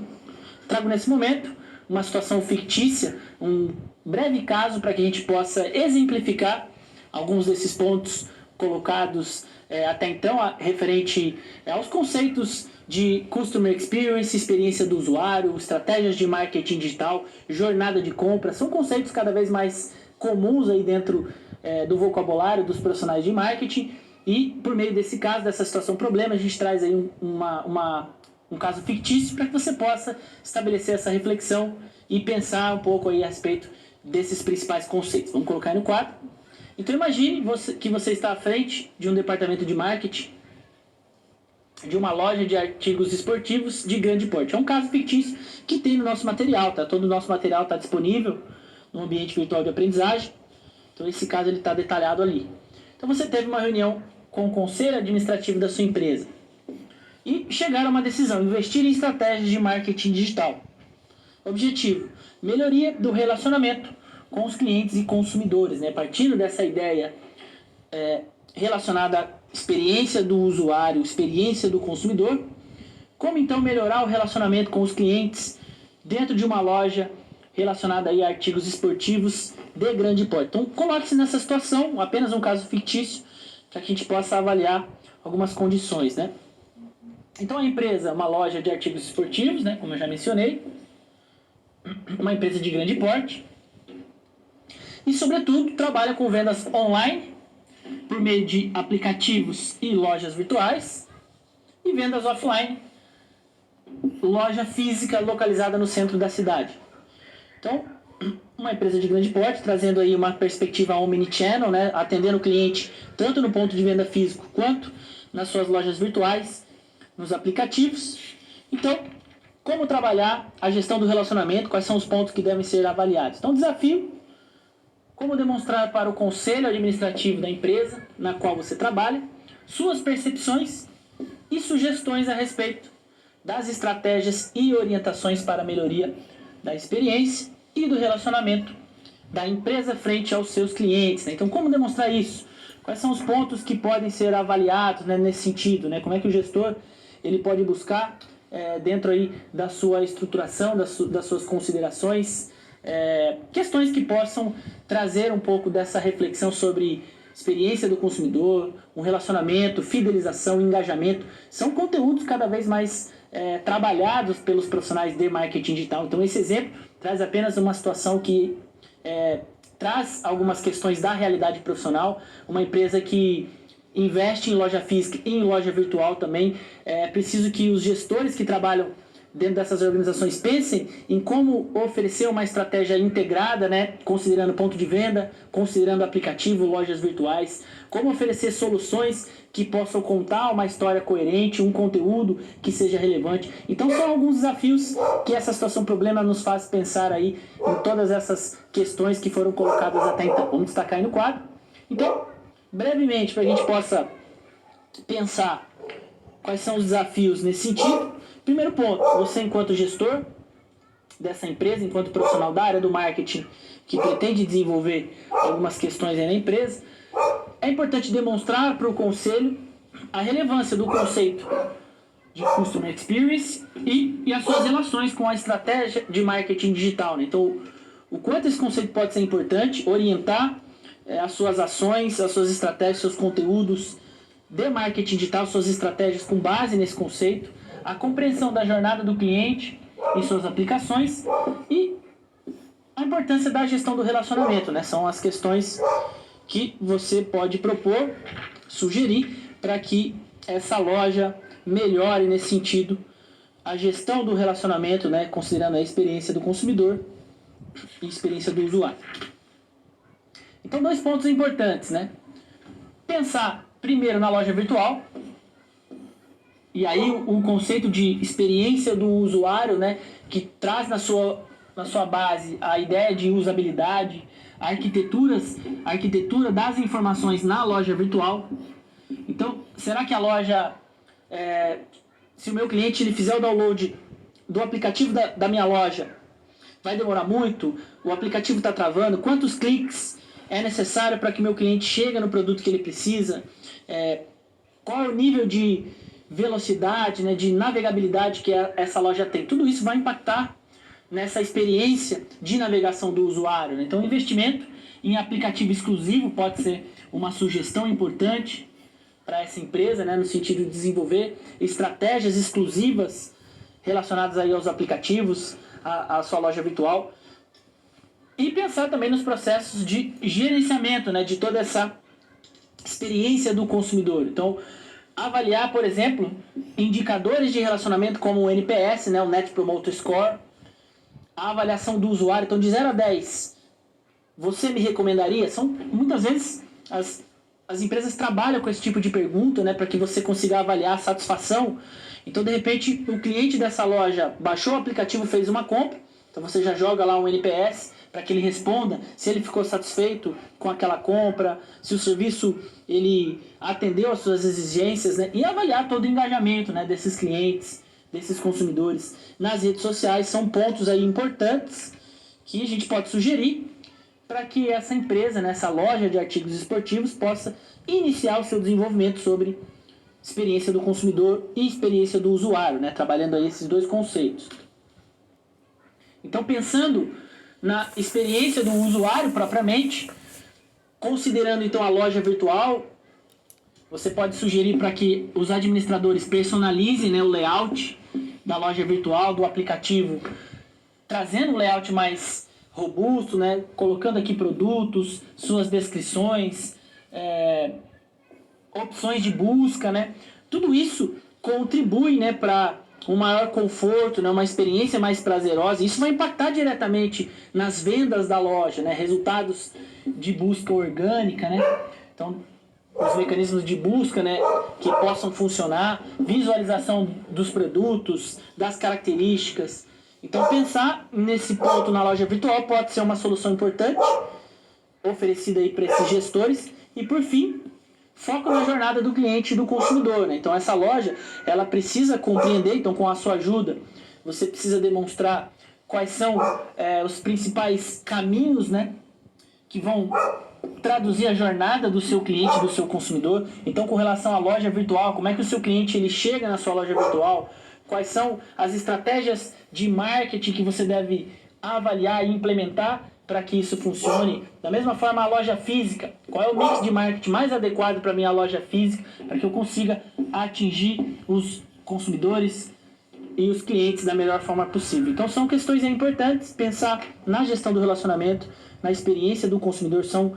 Trago nesse momento uma situação fictícia, um breve caso para que a gente possa exemplificar alguns desses pontos colocados até então, referente aos conceitos de Customer Experience, experiência do usuário, estratégias de marketing digital, jornada de compra. São conceitos cada vez mais comuns aí dentro do vocabulário dos profissionais de marketing. E por meio desse caso, dessa situação problema, a gente traz aí um caso fictício para que você possa estabelecer essa reflexão e pensar um pouco aí a respeito desses principais conceitos. Vamos colocar aí no quadro. Então imagine que você está à frente de um departamento de marketing de uma loja de artigos esportivos de grande porte. É um caso fictício que tem no nosso material, tá? Todo o nosso material está disponível no ambiente virtual de aprendizagem. Então esse caso ele está detalhado ali. Então você teve uma reunião com o conselho administrativo da sua empresa e chegaram a uma decisão: investir em estratégias de marketing digital. Objetivo: melhoria do relacionamento com os clientes e consumidores, né? Partindo dessa ideia relacionada à experiência do usuário, experiência do consumidor, como então melhorar o relacionamento com os clientes dentro de uma loja relacionada aí a artigos esportivos de grande porte. Então coloque-se nessa situação, apenas um caso fictício, para que a gente possa avaliar algumas condições, né? Então a empresa, uma loja de artigos esportivos, né, como eu já mencionei, uma empresa de grande porte, e sobretudo trabalha com vendas online por meio de aplicativos e lojas virtuais, e vendas offline, loja física localizada no centro da cidade. Então, uma empresa de grande porte, trazendo aí uma perspectiva omnichannel, né, atendendo o cliente tanto no ponto de venda físico quanto nas suas lojas virtuais, nos aplicativos. Então, como trabalhar a gestão do relacionamento, quais são os pontos que devem ser avaliados. Então, desafio: como demonstrar para o conselho administrativo da empresa na qual você trabalha suas percepções e sugestões a respeito das estratégias e orientações para a melhoria da experiência e do relacionamento da empresa frente aos seus clientes, né? Então, como demonstrar isso? Quais são os pontos que podem ser avaliados, né, nesse sentido, né? Como é que o gestor ele pode buscar dentro aí da sua estruturação, das suas considerações, questões que possam trazer um pouco dessa reflexão sobre experiência do consumidor, um relacionamento, fidelização, engajamento. São conteúdos cada vez mais trabalhados pelos profissionais de marketing digital. Então esse exemplo traz apenas uma situação que traz algumas questões da realidade profissional. Uma empresa que investe em loja física e em loja virtual também. É preciso que os gestores que trabalham dentro dessas organizações pensem em como oferecer uma estratégia integrada, né, considerando ponto de venda, considerando aplicativo, lojas virtuais, como oferecer soluções que possam contar uma história coerente, um conteúdo que seja relevante. Então são alguns desafios que essa situação problema nos faz pensar aí em todas essas questões que foram colocadas até então. Vamos destacar aí no quadro. Então, brevemente, para a gente possa pensar quais são os desafios nesse sentido. Primeiro ponto, você enquanto gestor dessa empresa, enquanto profissional da área do marketing que pretende desenvolver algumas questões aí na empresa, é importante demonstrar para o conselho a relevância do conceito de Customer Experience e as suas relações com a estratégia de marketing digital, né? Então, o quanto esse conceito pode ser importante, orientar as suas ações, as suas estratégias, seus conteúdos de marketing digital, suas estratégias com base nesse conceito, a compreensão da jornada do cliente e suas aplicações e a importância da gestão do relacionamento, né? São as questões que você pode propor, sugerir para que essa loja melhore nesse sentido a gestão do relacionamento, né? Considerando a experiência do consumidor e a experiência do usuário. Então, 2 pontos importantes, né? Pensar primeiro na loja virtual. E aí o conceito de experiência do usuário, né, que traz na sua base a ideia de usabilidade, a arquitetura das informações na loja virtual. Então, será que a loja, se o meu cliente ele fizer o download do aplicativo da minha loja, vai demorar muito? O aplicativo está travando? Quantos cliques é necessário para que meu cliente chegue no produto que ele precisa? Qual é o nível de velocidade, né, de navegabilidade que essa loja tem? Tudo isso vai impactar nessa experiência de navegação do usuário, né? Então, o investimento em aplicativo exclusivo pode ser uma sugestão importante para essa empresa, né, no sentido de desenvolver estratégias exclusivas relacionadas aí aos aplicativos, à sua loja virtual. E pensar também nos processos de gerenciamento, né, de toda essa experiência do consumidor. Então, avaliar, por exemplo, indicadores de relacionamento como o NPS, né, o Net Promoter Score, a avaliação do usuário. Então, de 0 a 10, você me recomendaria? Muitas vezes as empresas trabalham com esse tipo de pergunta, né, para que você consiga avaliar a satisfação. Então, de repente, o cliente dessa loja baixou o aplicativo, fez uma compra, então você já joga lá um NPS para que ele responda se ele ficou satisfeito com aquela compra, se o serviço ele atendeu às suas exigências, né? E avaliar todo o engajamento, né, desses clientes, desses consumidores nas redes sociais. São pontos aí importantes que a gente pode sugerir para que essa empresa, né, essa loja de artigos esportivos, possa iniciar o seu desenvolvimento sobre experiência do consumidor e experiência do usuário, né, trabalhando aí esses 2 conceitos. Então, pensando na experiência do usuário propriamente, considerando então a loja virtual, você pode sugerir para que os administradores personalizem, né, o layout da loja virtual, do aplicativo, trazendo um layout mais robusto, né, colocando aqui produtos, suas descrições, opções de busca, né? Tudo isso contribui, né, para um maior conforto, né, uma experiência mais prazerosa. Isso vai impactar diretamente nas vendas da loja, né, resultados de busca orgânica, né? Então, os mecanismos de busca, né, que possam funcionar, visualização dos produtos, das características. Então, pensar nesse ponto na loja virtual pode ser uma solução importante oferecida aí para esses gestores. E, por fim, foco na jornada do cliente e do consumidor, né? Então, essa loja, ela precisa compreender, então, com a sua ajuda, você precisa demonstrar quais são os principais caminhos, né, que vão traduzir a jornada do seu cliente, do seu consumidor. Então, com relação à loja virtual, como é que o seu cliente ele chega na sua loja virtual? Quais são as estratégias de marketing que você deve avaliar e implementar para que isso funcione? Da mesma forma, a loja física, qual é o mix de marketing mais adequado para a minha loja física, para que eu consiga atingir os consumidores e os clientes da melhor forma possível. Então, são questões importantes, pensar na gestão do relacionamento na experiência do consumidor são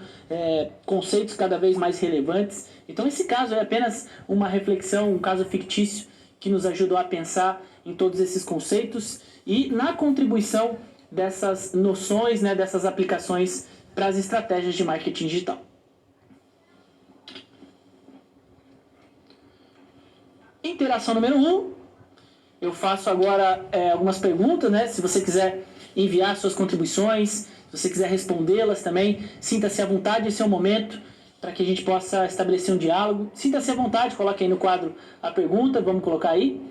conceitos cada vez mais relevantes. Então esse caso é apenas uma reflexão, um caso fictício que nos ajudou a pensar em todos esses conceitos e na contribuição dessas noções, né, dessas aplicações para as estratégias de marketing digital. Interação número 1. Eu faço agora algumas perguntas, né? Se você quiser enviar suas contribuições, se você quiser respondê-las também, sinta-se à vontade, esse é o momento para que a gente possa estabelecer um diálogo. Sinta-se à vontade, coloque aí no quadro a pergunta, vamos colocar aí.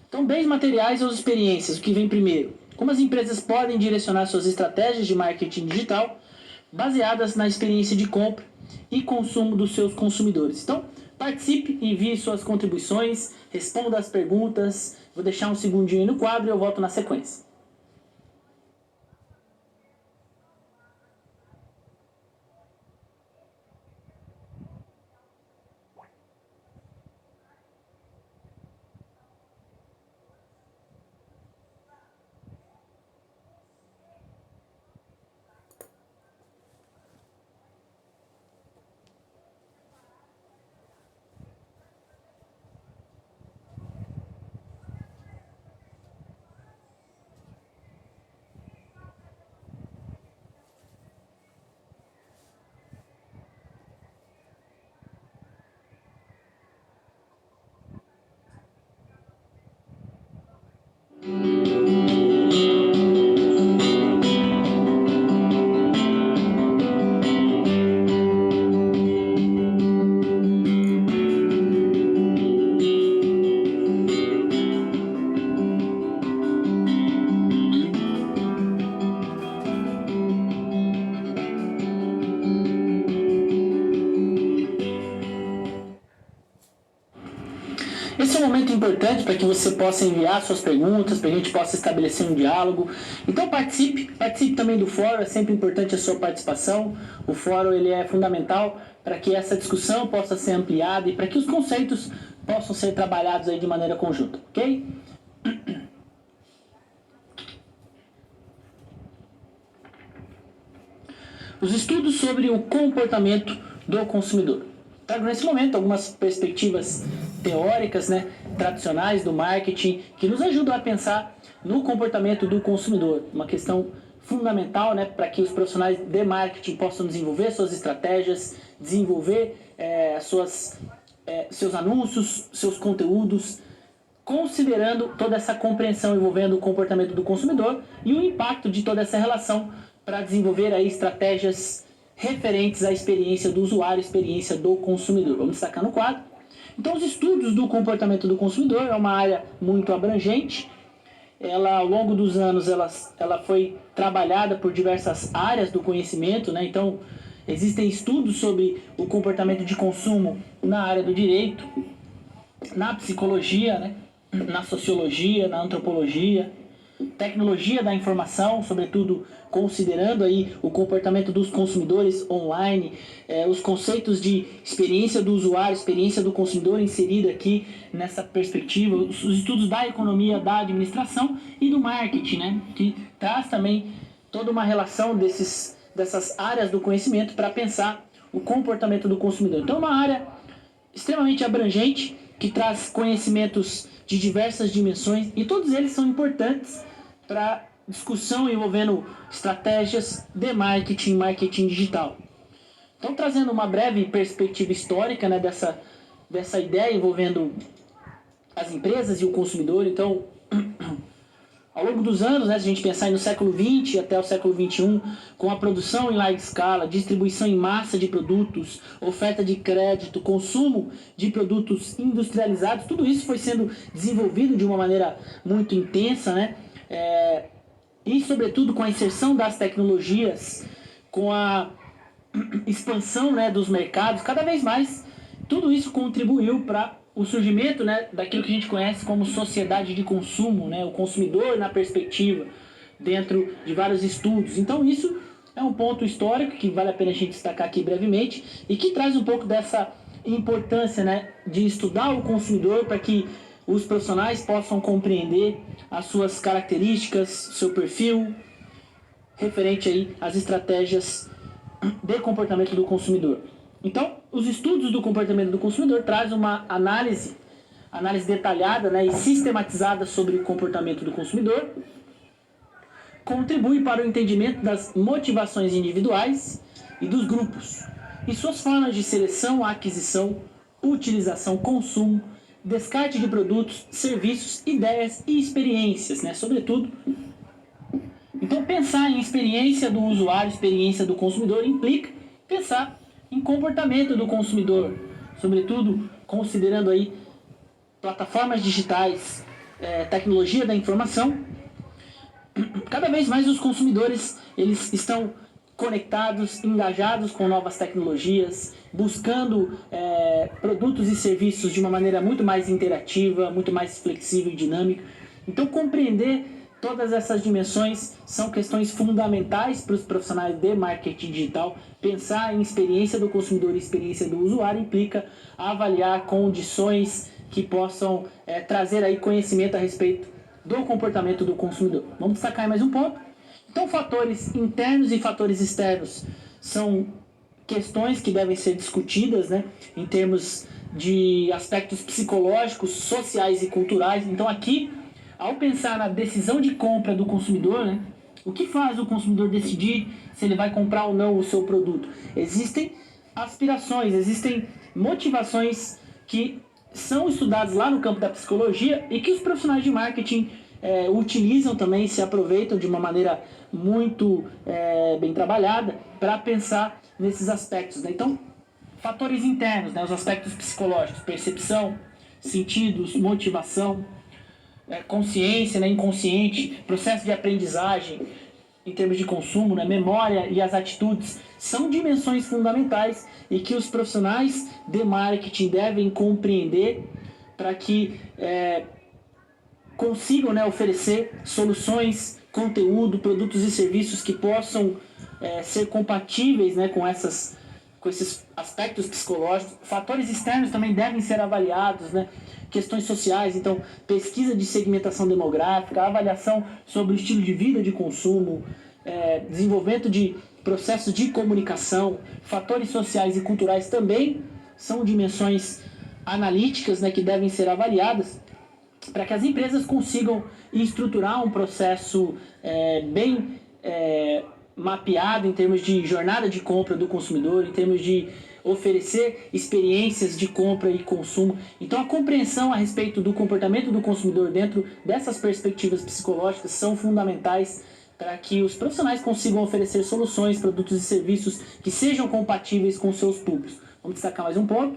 Então, bens materiais ou experiências, o que vem primeiro? Como as empresas podem direcionar suas estratégias de marketing digital baseadas na experiência de compra e consumo dos seus consumidores? Então, participe, envie suas contribuições, responda as perguntas. Vou deixar um segundinho aí no quadro e eu volto na sequência. Esse é um momento importante para que você possa enviar suas perguntas, para que a gente possa estabelecer um diálogo. Então participe também do fórum, é sempre importante a sua participação. O fórum ele é fundamental para que essa discussão possa ser ampliada e para que os conceitos possam ser trabalhados aí de maneira conjunta, ok? Os estudos sobre o comportamento do consumidor. Trago nesse momento algumas perspectivas teóricas, né, tradicionais do marketing que nos ajudam a pensar no comportamento do consumidor. Uma questão fundamental, né, para que os profissionais de marketing possam desenvolver suas estratégias, desenvolver seus anúncios, seus conteúdos, considerando toda essa compreensão envolvendo o comportamento do consumidor e o impacto de toda essa relação para desenvolver aí estratégias referentes à experiência do usuário, experiência do consumidor. Vamos destacar no quadro. Então, os estudos do comportamento do consumidor é uma área muito abrangente. Ela, ao longo dos anos, ela foi trabalhada por diversas áreas do conhecimento, né? Então, existem estudos sobre o comportamento de consumo na área do direito, na psicologia, né? Na sociologia, na antropologia, tecnologia da informação, sobretudo considerando aí o comportamento dos consumidores online, os conceitos de experiência do usuário, experiência do consumidor inserida aqui nessa perspectiva, os estudos da economia, da administração e do marketing, né, que traz também toda uma relação dessas áreas do conhecimento para pensar o comportamento do consumidor. Então é uma área extremamente abrangente que traz conhecimentos de diversas dimensões e todos eles são importantes para discussão envolvendo estratégias de marketing, marketing digital. Então, trazendo uma breve perspectiva histórica, né, dessa ideia envolvendo as empresas e o consumidor. Então, ao longo dos anos, né, se a gente pensar no século XX até o século XXI, com a produção em larga escala, distribuição em massa de produtos, oferta de crédito, consumo de produtos industrializados, tudo isso foi sendo desenvolvido de uma maneira muito intensa, né? E, sobretudo, com a inserção das tecnologias, com a expansão, né, dos mercados, cada vez mais, tudo isso contribuiu para o surgimento, né, daquilo que a gente conhece como sociedade de consumo, né, o consumidor na perspectiva, dentro de vários estudos. Então, isso é um ponto histórico que vale a pena a gente destacar aqui brevemente e que traz um pouco dessa importância, né, de estudar o consumidor para que os profissionais possam compreender as suas características, seu perfil, referente aí às estratégias de comportamento do consumidor. Então, os estudos do comportamento do consumidor trazem uma análise detalhada, né, e sistematizada sobre o comportamento do consumidor, contribui para o entendimento das motivações individuais e dos grupos, e suas formas de seleção, aquisição, utilização, consumo, descarte de produtos, serviços, ideias e experiências, né, sobretudo. Então, pensar em experiência do usuário, experiência do consumidor, implica pensar em comportamento do consumidor, sobretudo considerando aí plataformas digitais, tecnologia da informação. Cada vez mais os consumidores eles estão conectados, engajados com novas tecnologias, buscando produtos e serviços de uma maneira muito mais interativa, muito mais flexível e dinâmica. Então, compreender todas essas dimensões são questões fundamentais para os profissionais de marketing digital. Pensar em experiência do consumidor e experiência do usuário implica avaliar condições que possam trazer aí conhecimento a respeito do comportamento do consumidor. Vamos destacar mais um ponto. Então, fatores internos e fatores externos são questões que devem ser discutidas, né, em termos de aspectos psicológicos, sociais e culturais. Então, aqui, ao pensar na decisão de compra do consumidor, né, o que faz o consumidor decidir se ele vai comprar ou não o seu produto? Existem aspirações, existem motivações que são estudadas lá no campo da psicologia e que os profissionais de marketing utilizam também, se aproveitam de uma maneira muito bem trabalhada para pensar nesses aspectos, né? Então, fatores internos, né, os aspectos psicológicos, percepção, sentidos, motivação, consciência, né, inconsciente, processo de aprendizagem em termos de consumo, né, memória e as atitudes são dimensões fundamentais e que os profissionais de marketing devem compreender para que consigam, né, oferecer soluções, conteúdo, produtos e serviços que possam ser compatíveis, né, com esses aspectos psicológicos. Fatores externos também devem ser avaliados, né? Questões sociais, então pesquisa de segmentação demográfica, avaliação sobre o estilo de vida de consumo, desenvolvimento de processos de comunicação, fatores sociais e culturais também são dimensões analíticas, né, que devem ser avaliadas para que as empresas consigam estruturar um processo bem mapeado em termos de jornada de compra do consumidor, em termos de oferecer experiências de compra e consumo. Então, a compreensão a respeito do comportamento do consumidor dentro dessas perspectivas psicológicas são fundamentais para que os profissionais consigam oferecer soluções, produtos e serviços que sejam compatíveis com seus públicos. Vamos destacar mais um ponto.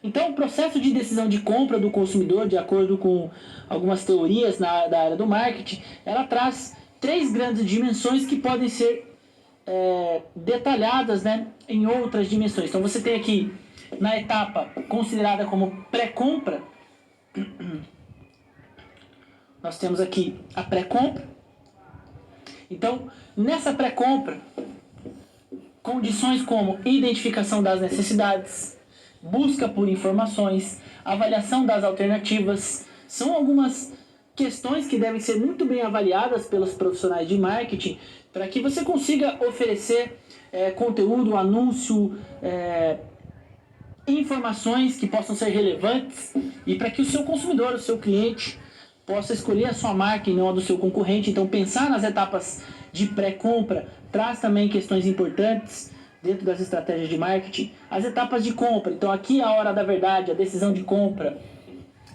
Então, o processo de decisão de compra do consumidor, de acordo com algumas teorias da área do marketing, ela traz 3 grandes dimensões que podem ser detalhadas, né, em outras dimensões. Então, você tem aqui, na etapa considerada como pré-compra, nós temos aqui a pré-compra. Então, nessa pré-compra, condições como identificação das necessidades, busca por informações, avaliação das alternativas, são algumas questões que devem ser muito bem avaliadas pelos profissionais de marketing para que você consiga oferecer conteúdo, anúncio, informações que possam ser relevantes e para que o seu consumidor, o seu cliente, possa escolher a sua marca e não a do seu concorrente. Então, pensar nas etapas de pré-compra traz também questões importantes dentro das estratégias de marketing. As etapas de compra, então aqui é a hora da verdade, a decisão de compra.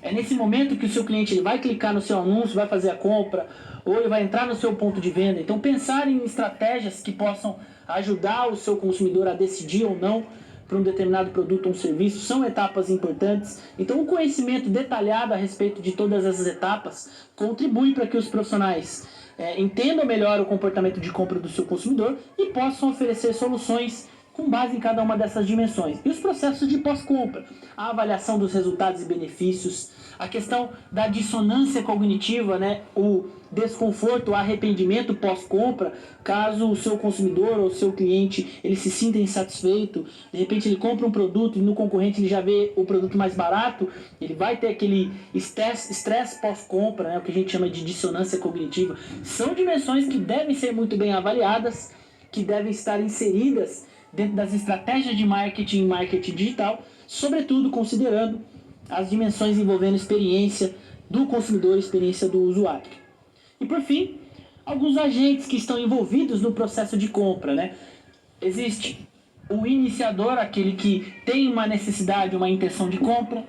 É nesse momento que o seu cliente ele vai clicar no seu anúncio, vai fazer a compra, ou ele vai entrar no seu ponto de venda. Então, pensar em estratégias que possam ajudar o seu consumidor a decidir ou não para um determinado produto ou um serviço são etapas importantes. Então, o conhecimento detalhado a respeito de todas essas etapas contribui para que os profissionais entendam melhor o comportamento de compra do seu consumidor e possam oferecer soluções com base em cada uma dessas dimensões. E os processos de pós-compra, a avaliação dos resultados e benefícios, a questão da dissonância cognitiva, né? O desconforto, o arrependimento pós-compra, caso o seu consumidor ou o seu cliente ele se sinta insatisfeito, de repente ele compra um produto e no concorrente ele já vê o produto mais barato, ele vai ter aquele estresse pós-compra, né? O que a gente chama de dissonância cognitiva. São dimensões que devem ser muito bem avaliadas, que devem estar inseridas dentro das estratégias de marketing e marketing digital, sobretudo considerando as dimensões envolvendo experiência do consumidor, experiência do usuário. E por fim, alguns agentes que estão envolvidos no processo de compra, né? Existe o iniciador, aquele que tem uma necessidade, uma intenção de compra.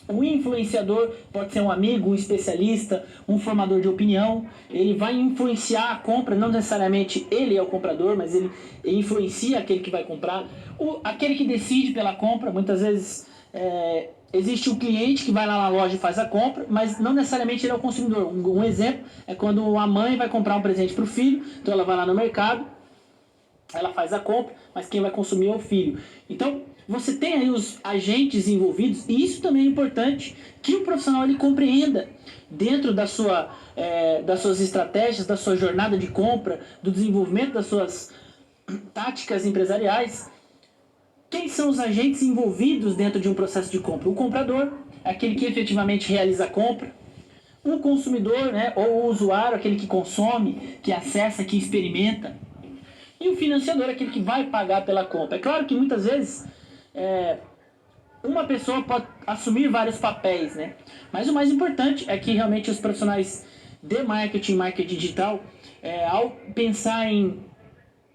O influenciador pode ser um amigo, um especialista, um formador de opinião. Ele vai influenciar a compra, não necessariamente ele é o comprador, mas ele influencia aquele que vai comprar. Aquele que decide pela compra, muitas vezes existe o cliente que vai lá na loja e faz a compra, mas não necessariamente ele é o consumidor. Um exemplo é quando a mãe vai comprar um presente para o filho, então ela vai lá no mercado, ela faz a compra, mas quem vai consumir é o filho. Então, você tem aí os agentes envolvidos, e isso também é importante que o profissional ele compreenda dentro das suas estratégias, da sua jornada de compra, do desenvolvimento das suas táticas empresariais. Quem são os agentes envolvidos dentro de um processo de compra? O comprador, aquele que efetivamente realiza a compra. O consumidor, né, ou o usuário, aquele que consome, que acessa, que experimenta. E o financiador, aquele que vai pagar pela compra. É claro que muitas vezes uma pessoa pode assumir vários papéis, né? Mas o mais importante é que realmente os profissionais de marketing, marketing digital, ao pensar em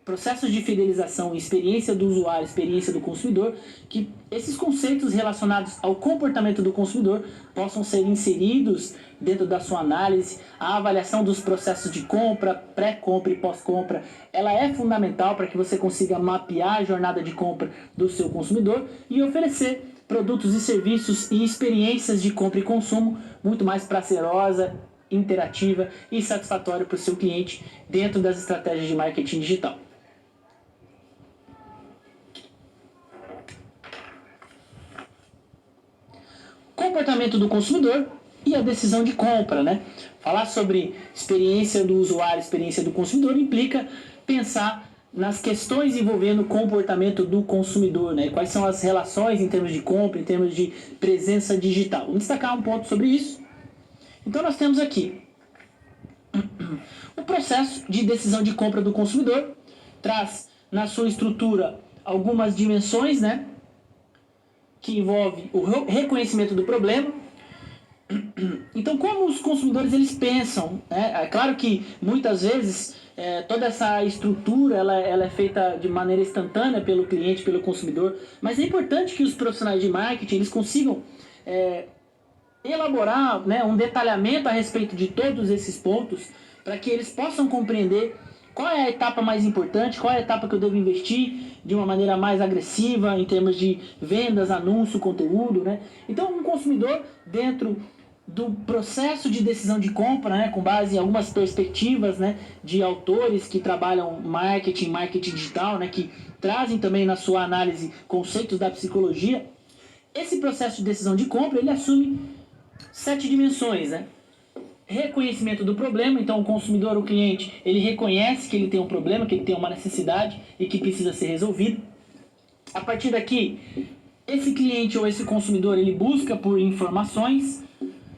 processos de fidelização, experiência do usuário, experiência do consumidor, que esses conceitos relacionados ao comportamento do consumidor possam ser inseridos dentro da sua análise. A avaliação dos processos de compra, pré-compra e pós-compra, ela é fundamental para que você consiga mapear a jornada de compra do seu consumidor e oferecer produtos e serviços e experiências de compra e consumo muito mais prazerosa, interativa e satisfatória para o seu cliente dentro das estratégias de marketing digital. Comportamento do consumidor e a decisão de compra, né? Falar sobre experiência do usuário, experiência do consumidor implica pensar nas questões envolvendo o comportamento do consumidor, né? Quais são as relações em termos de compra, em termos de presença digital. Vamos destacar um ponto sobre isso. Então nós temos aqui o processo de decisão de compra do consumidor, traz na sua estrutura algumas dimensões, né? Que envolve o reconhecimento do problema. Então, como os consumidores eles pensam, né? É claro que muitas vezes toda essa estrutura ela é feita de maneira instantânea pelo cliente, pelo consumidor, mas é importante que os profissionais de marketing eles consigam elaborar, né, um detalhamento a respeito de todos esses pontos para que eles possam compreender qual é a etapa mais importante, qual é a etapa que eu devo investir de uma maneira mais agressiva em termos de vendas, anúncio, conteúdo, né? Então, um consumidor dentro do processo de decisão de compra, né, com base em algumas perspectivas, né, de autores que trabalham marketing digital, né, que trazem também na sua análise conceitos da psicologia, esse processo de decisão de compra ele assume 7 dimensões, né? Reconhecimento do problema, então o consumidor, o cliente, ele reconhece que ele tem um problema, que ele tem uma necessidade e que precisa ser resolvido. A partir daqui, esse cliente ou esse consumidor, ele busca por informações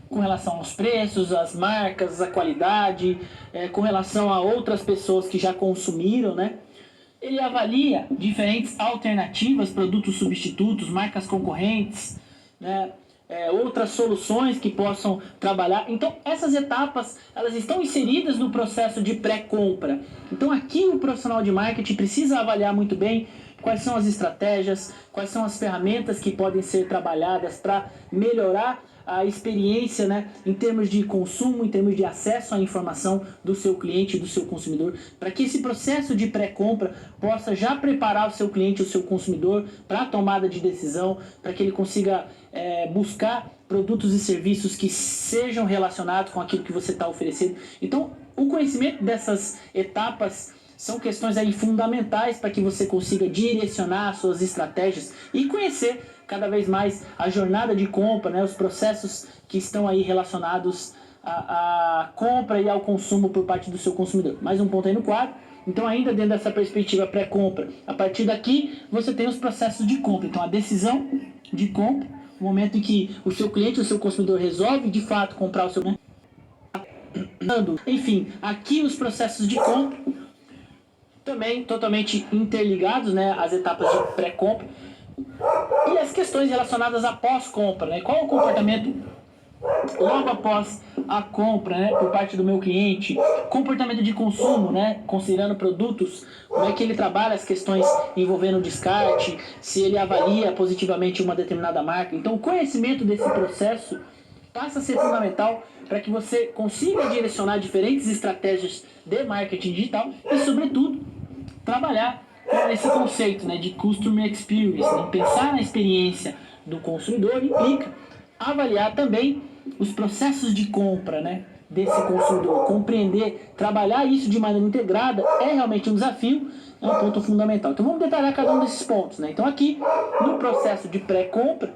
com relação aos preços, às marcas, à qualidade, com relação a outras pessoas que já consumiram, né? Ele avalia diferentes alternativas, produtos substitutos, marcas concorrentes, né? Outras soluções que possam trabalhar. Então, essas etapas, elas estão inseridas no processo de pré-compra. Então, aqui o profissional de marketing precisa avaliar muito bem quais são as estratégias, quais são as ferramentas que podem ser trabalhadas para melhorar a experiência, né, em termos de consumo, em termos de acesso à informação do seu cliente, do seu consumidor, para que esse processo de pré-compra possa já preparar o seu cliente, o seu consumidor, para a tomada de decisão, para que ele consiga buscar produtos e serviços que sejam relacionados com aquilo que você está oferecendo. Então, o conhecimento dessas etapas são questões aí fundamentais para que você consiga direcionar suas estratégias e conhecer cada vez mais a jornada de compra, né, os processos que estão aí relacionados à compra e ao consumo por parte do seu consumidor. Mais um ponto aí no quadro. Então, ainda dentro dessa perspectiva pré-compra, a partir daqui você tem os processos de compra. Então, a decisão de compra, o momento em que o seu cliente, o seu consumidor resolve de fato comprar o seu... Enfim, aqui os processos de compra também totalmente interligados, né, as etapas de pré-compra e as questões relacionadas à pós-compra, né? Qual é o comportamento logo após a compra, né, por parte do meu cliente, comportamento de consumo, né, considerando produtos, como é que ele trabalha as questões envolvendo o descarte, se ele avalia positivamente uma determinada marca. Então, o conhecimento desse processo passa a ser fundamental para que você consiga direcionar diferentes estratégias de marketing digital e, sobretudo, trabalhar com esse conceito, né, de Customer Experience. Né? Pensar na experiência do consumidor implica avaliar também os processos de compra, né, desse consumidor. Compreender, trabalhar isso de maneira integrada é realmente um desafio, é um ponto fundamental. Então vamos detalhar cada um desses pontos. Né? Então aqui, no processo de pré-compra,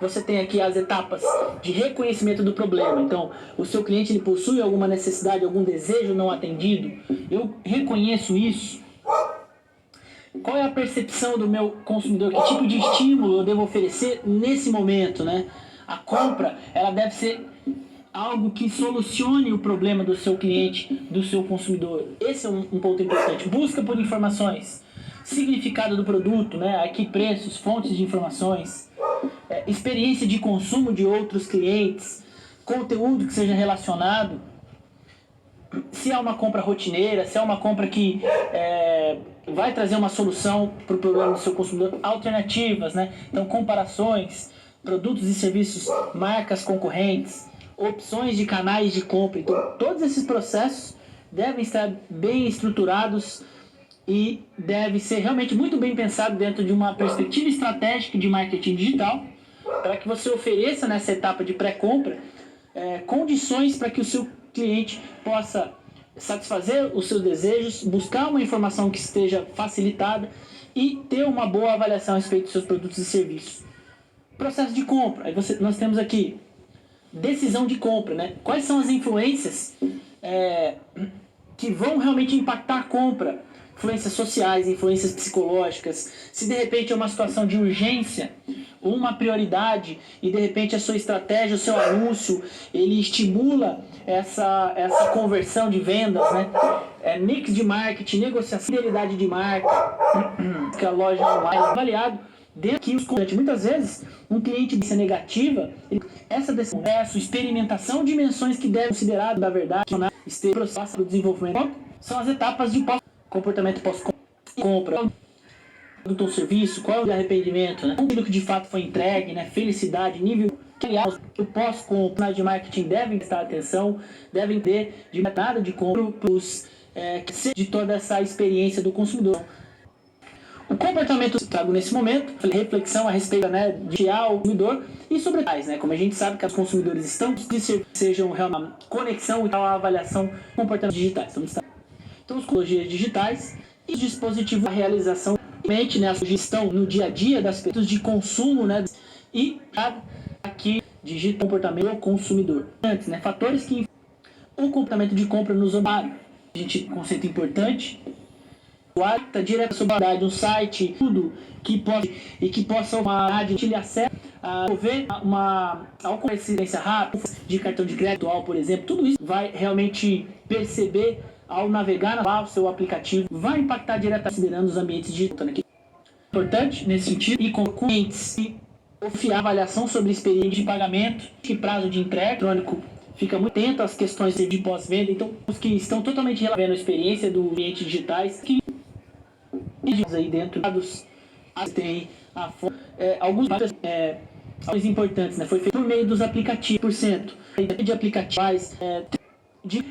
você tem aqui as etapas de reconhecimento do problema. Então, o seu cliente ele possui alguma necessidade, algum desejo não atendido. Eu reconheço isso. Qual é a percepção do meu consumidor? Que tipo de estímulo eu devo oferecer nesse momento, né? A compra, ela deve ser algo que solucione o problema do seu cliente, do seu consumidor. Esse é um ponto importante. Busca por informações, significado do produto, né? Aqui preços, fontes de informações, experiência de consumo de outros clientes, conteúdo que seja relacionado. Se é uma compra rotineira, se é uma compra que vai trazer uma solução para o problema do seu consumidor, alternativas, né? Então, comparações, produtos e serviços, marcas concorrentes, opções de canais de compra. Então, todos esses processos devem estar bem estruturados e deve ser realmente muito bem pensado dentro de uma perspectiva estratégica de marketing digital, para que você ofereça nessa etapa de pré-compra condições para que o seu cliente possa satisfazer os seus desejos, buscar uma informação que esteja facilitada e ter uma boa avaliação a respeito dos seus produtos e serviços. Processo de compra. Aí nós temos aqui decisão de compra, né? Quais são as influências que vão realmente impactar a compra? Influências sociais, influências psicológicas. Se de repente é uma situação de urgência, uma prioridade, e de repente a sua estratégia, o seu anúncio, ele estimula essa conversão de vendas, né? Mix de marketing, negociação, fidelidade de marca, que a loja online avaliado dentro aqui os clientes. Muitas vezes um cliente de negativa, essa decisão, experimentação, dimensões que devem ser consideradas da verdade, esteja processo do desenvolvimento, são as etapas de comportamento pós-compra, produto ou serviço, qual é o arrependimento, né? Aquilo que de fato foi entregue, né? Felicidade, nível que, aliás, o pós-compra de marketing devem prestar atenção, devem ter de nada de compra de toda essa experiência do consumidor. O comportamento que eu trago nesse momento, reflexão a respeito, né, de ao consumidor e sobre tais, né, como a gente sabe que os consumidores estão sejam realmente conexão e a avaliação de comportamentos digitais. Então, as tecnologias digitais e os dispositivos de realização, né, a gestão no dia a dia das pessoas de consumo, né, e aqui digita comportamento do consumidor. Antes, né, fatores que o comportamento de compra nos usuários. A gente conceito importante. O ato direto sobre a qualidade, um site, tudo que possa uma lhe acesso a ver uma concorrência rápida de cartão de crédito, por exemplo, tudo isso vai realmente perceber ao navegar lá o seu aplicativo, vai impactar diretamente considerando os ambientes digitais. Importante nesse sentido, e com clientes e oferecer avaliação sobre experiência de pagamento, que prazo de entrega eletrônico, fica muito atento às questões de pós-venda. Então, os que estão totalmente relacionados à experiência do ambiente digitais, que aí dentro dos tem alguns importantes, né? Foi feito por meio dos aplicativos, de aplicativos,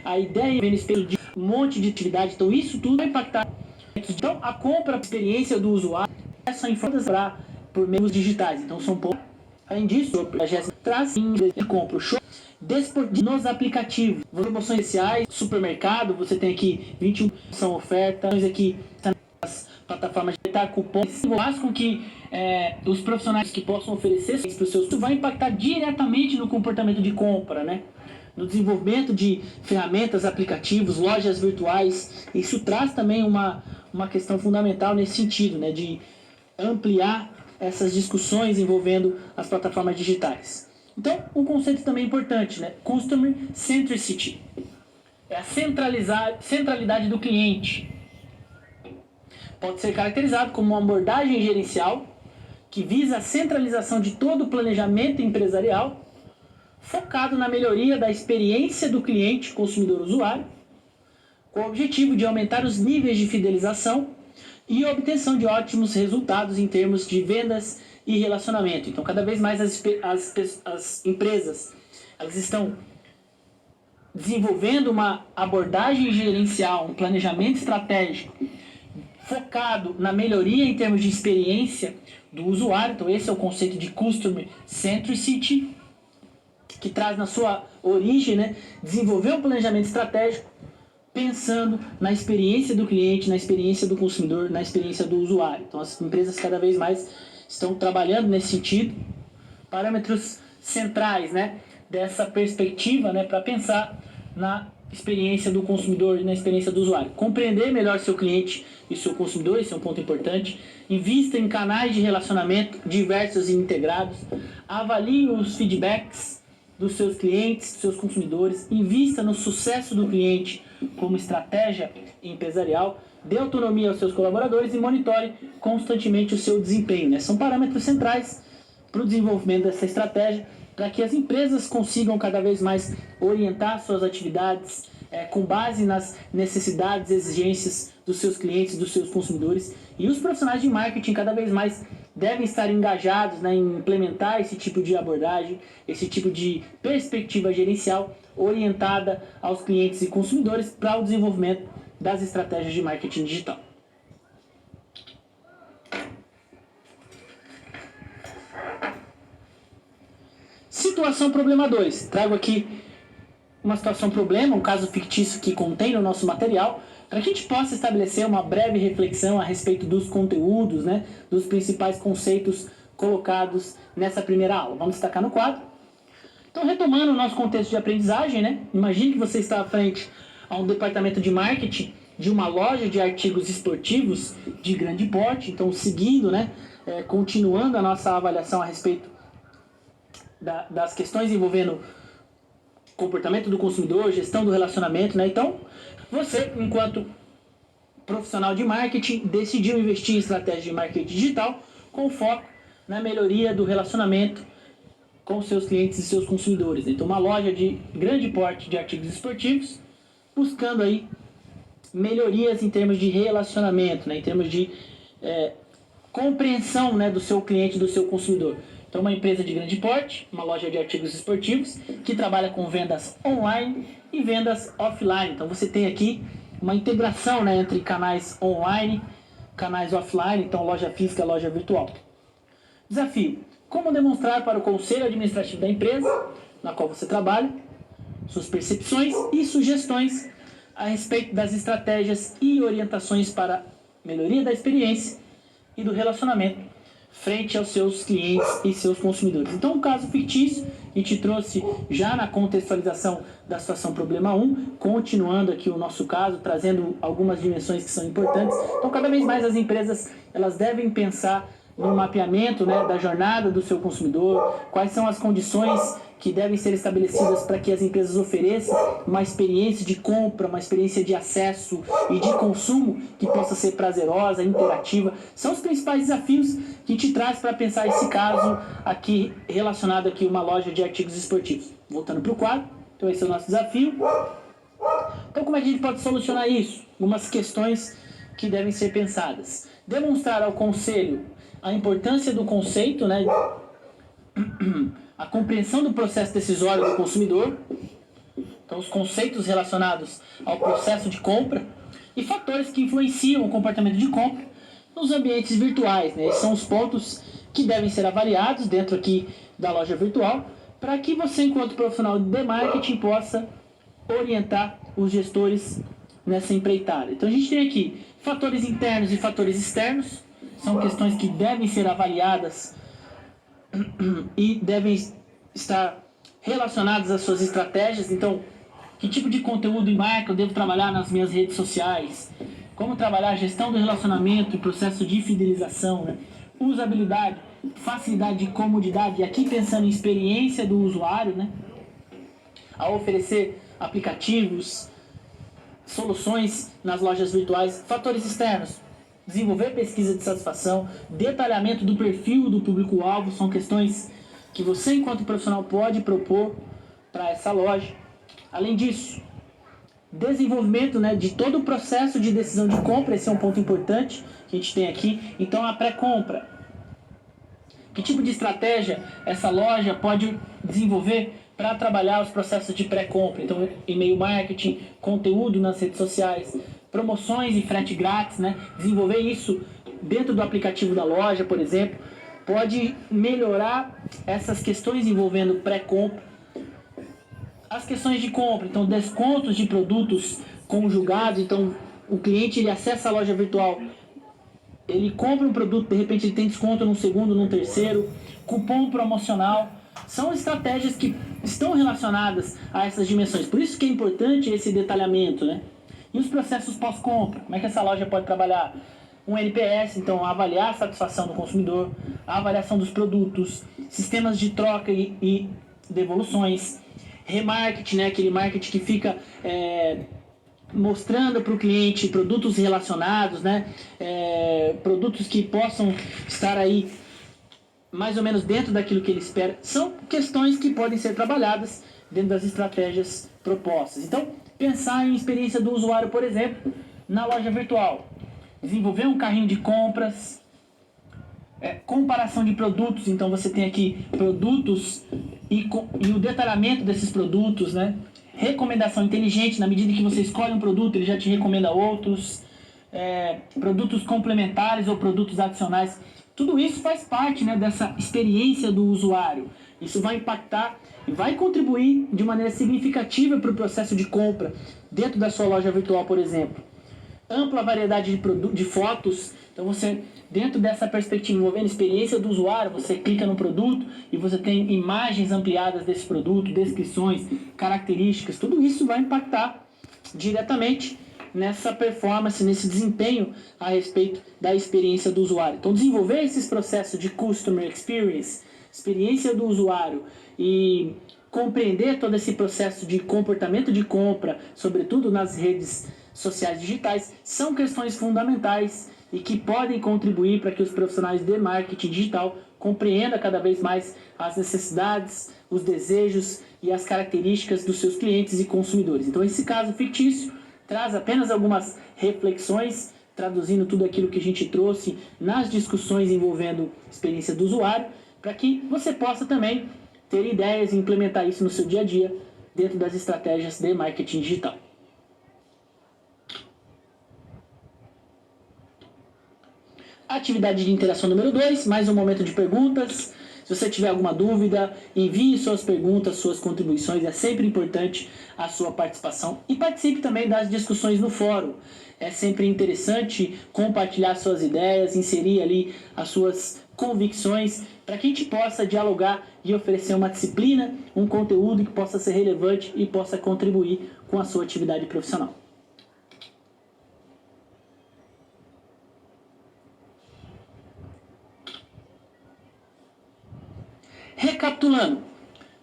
a ideia de um monte de atividade. Então isso tudo vai impactar. Então a compra, a experiência do usuário, essa informação por meios digitais. Então são poucos. Além disso, a Jéssica traz de compra o show nos aplicativos. Promoções especiais, supermercado, você tem aqui 21 são ofertas, aqui nas plataformas de dar cupons, faz com que os profissionais que possam oferecer para os seus vai impactar diretamente no comportamento de compra, né? No desenvolvimento de ferramentas, aplicativos, lojas virtuais. Isso traz também uma questão fundamental nesse sentido, né? De ampliar essas discussões envolvendo as plataformas digitais. Então, um conceito também importante, né? Customer Centricity. É a centralidade do cliente. Pode ser caracterizado como uma abordagem gerencial que visa a centralização de todo o planejamento empresarial, focado na melhoria da experiência do cliente, consumidor, usuário, com o objetivo de aumentar os níveis de fidelização e obtenção de ótimos resultados em termos de vendas e relacionamento. Então, cada vez mais as empresas elas estão desenvolvendo uma abordagem gerencial, um planejamento estratégico focado na melhoria em termos de experiência do usuário. Então, esse é o conceito de Customer Centricity, que traz na sua origem, né, desenvolver um planejamento estratégico pensando na experiência do cliente, na experiência do consumidor, na experiência do usuário. Então, as empresas cada vez mais estão trabalhando nesse sentido, parâmetros centrais, né, dessa perspectiva, né, para pensar na experiência do consumidor e na experiência do usuário. Compreender melhor seu cliente e seu consumidor, esse é um ponto importante. Invista em canais de relacionamento diversos e integrados. Avalie os feedbacks dos seus clientes, dos seus consumidores. Invista no sucesso do cliente como estratégia empresarial. Dê autonomia aos seus colaboradores e monitore constantemente o seu desempenho, né? São parâmetros centrais para o desenvolvimento dessa estratégia, para que as empresas consigam cada vez mais orientar suas atividades com base nas necessidades e exigências dos seus clientes, dos seus consumidores. E os profissionais de marketing cada vez mais devem estar engajados, né, em implementar esse tipo de abordagem, esse tipo de perspectiva gerencial orientada aos clientes e consumidores para o desenvolvimento das estratégias de marketing digital. Situação problema 2. Trago aqui uma situação problema, um caso fictício que contém no nosso material, para que a gente possa estabelecer uma breve reflexão a respeito dos conteúdos, né, dos principais conceitos colocados nessa primeira aula. Vamos destacar no quadro. Então, retomando o nosso contexto de aprendizagem, né, imagine que você está à frente a um departamento de marketing de uma loja de artigos esportivos de grande porte. Então, seguindo, né, continuando a nossa avaliação a respeito das questões envolvendo comportamento do consumidor, gestão do relacionamento, né? Então, você, enquanto profissional de marketing, decidiu investir em estratégia de marketing digital com foco na melhoria do relacionamento com seus clientes e seus consumidores. Então, uma loja de grande porte de artigos esportivos, buscando aí melhorias em termos de relacionamento, né? Em termos de compreensão, né, do seu cliente, do seu consumidor. Então, uma empresa de grande porte, uma loja de artigos esportivos, que trabalha com vendas online e vendas offline. Então, você tem aqui uma integração, né, entre canais online, canais offline, então loja física, loja virtual. Desafio: como demonstrar para o conselho administrativo da empresa na qual você trabalha suas percepções e sugestões a respeito das estratégias e orientações para melhoria da experiência e do relacionamento frente aos seus clientes e seus consumidores. Então, um caso fictício, a gente trouxe já na contextualização da situação problema 1, continuando aqui o nosso caso, trazendo algumas dimensões que são importantes. Então, cada vez mais as empresas elas devem pensar no mapeamento, né, da jornada do seu consumidor, quais são as condições que devem ser estabelecidas para que as empresas ofereçam uma experiência de compra, uma experiência de acesso e de consumo que possa ser prazerosa, interativa. São os principais desafios que a gente traz para pensar esse caso aqui, relacionado aqui a uma loja de artigos esportivos. Voltando para o quadro, então esse é o nosso desafio. Então, como é que a gente pode solucionar isso? Algumas questões que devem ser pensadas. Demonstrar ao conselho a importância do conceito, né, a compreensão do processo decisório do consumidor, então os conceitos relacionados ao processo de compra e fatores que influenciam o comportamento de compra nos ambientes virtuais, né? Esses são os pontos que devem ser avaliados dentro aqui da loja virtual para que você, enquanto profissional de marketing, possa orientar os gestores nessa empreitada. Então a gente tem aqui fatores internos e fatores externos, são questões que devem ser avaliadas e devem estar relacionadas às suas estratégias. Então, que tipo de conteúdo e marca eu devo trabalhar nas minhas redes sociais? Como trabalhar a gestão do relacionamento e processo de fidelização, né? Usabilidade, facilidade e comodidade, e aqui pensando em experiência do usuário, né? A oferecer aplicativos, soluções nas lojas virtuais. Fatores externos, desenvolver pesquisa de satisfação, detalhamento do perfil do público-alvo, são questões que você, enquanto profissional, pode propor para essa loja. Além disso, desenvolvimento, né, de todo o processo de decisão de compra, esse é um ponto importante que a gente tem aqui. Então, a pré-compra. Que tipo de estratégia essa loja pode desenvolver para trabalhar os processos de pré-compra? Então, e-mail marketing, conteúdo nas redes sociais, promoções e frete grátis, né? Desenvolver isso dentro do aplicativo da loja, por exemplo, pode melhorar essas questões envolvendo pré-compra. As questões de compra, então descontos de produtos conjugados, então o cliente ele acessa a loja virtual, ele compra um produto, de repente ele tem desconto num segundo, num terceiro, cupom promocional, são estratégias que estão relacionadas a essas dimensões, por isso que é importante esse detalhamento, né? E os processos pós-compra, como é que essa loja pode trabalhar? Um NPS, então avaliar a satisfação do consumidor, a avaliação dos produtos, sistemas de troca e devoluções, remarketing, né? Aquele marketing que fica mostrando para o cliente produtos relacionados, né? Produtos que possam estar aí mais ou menos dentro daquilo que ele espera. São questões que podem ser trabalhadas dentro das estratégias propostas. Então, pensar em experiência do usuário, por exemplo, na loja virtual. Desenvolver um carrinho de compras, comparação de produtos, então você tem aqui produtos e o detalhamento desses produtos, né? Recomendação inteligente, na medida que você escolhe um produto, ele já te recomenda outros, produtos complementares ou produtos adicionais. Tudo isso faz parte, né, dessa experiência do usuário. Isso vai impactar e vai contribuir de maneira significativa para o processo de compra dentro da sua loja virtual, por exemplo. Ampla variedade de fotos, então você, dentro dessa perspectiva envolvendo a experiência do usuário, você clica no produto e você tem imagens ampliadas desse produto, descrições, características, tudo isso vai impactar diretamente nessa performance, nesse desempenho a respeito da experiência do usuário. Então, desenvolver esses processos de Customer Experience, experiência do usuário, e compreender todo esse processo de comportamento de compra, sobretudo nas redes sociais digitais, são questões fundamentais e que podem contribuir para que os profissionais de marketing digital compreendam cada vez mais as necessidades, os desejos e as características dos seus clientes e consumidores. Então, esse caso fictício traz apenas algumas reflexões, traduzindo tudo aquilo que a gente trouxe nas discussões envolvendo experiência do usuário, para que você possa também ter ideias e implementar isso no seu dia a dia dentro das estratégias de marketing digital. Atividade de interação número 2, mais um momento de perguntas. Se você tiver alguma dúvida, envie suas perguntas, suas contribuições, é sempre importante a sua participação. E participe também das discussões no fórum. É sempre interessante compartilhar suas ideias, inserir ali as suas convicções, para que a gente possa dialogar e oferecer uma disciplina, um conteúdo que possa ser relevante e possa contribuir com a sua atividade profissional. Recapitulando,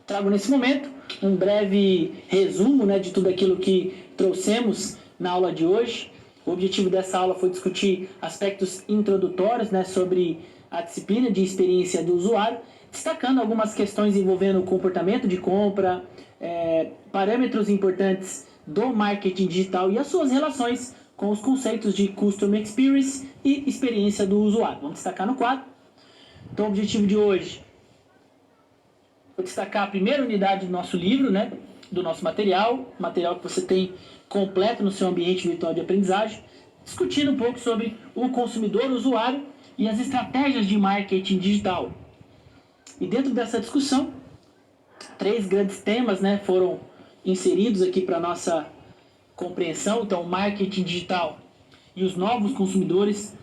trago nesse momento um breve resumo, né, de tudo aquilo que trouxemos na aula de hoje. O objetivo dessa aula foi discutir aspectos introdutórios, né, sobre a disciplina de experiência do usuário, destacando algumas questões envolvendo o comportamento de compra, parâmetros importantes do marketing digital e as suas relações com os conceitos de Customer Experience e experiência do usuário. Vamos destacar no quadro. Então, o objetivo de hoje: vou destacar a primeira unidade do nosso livro, né, do nosso material que você tem completo no seu ambiente virtual de aprendizagem, discutindo um pouco sobre o consumidor, o usuário e as estratégias de marketing digital. E dentro dessa discussão, 3 grandes temas, né, foram inseridos aqui para nossa compreensão. Então, marketing digital e os novos consumidores,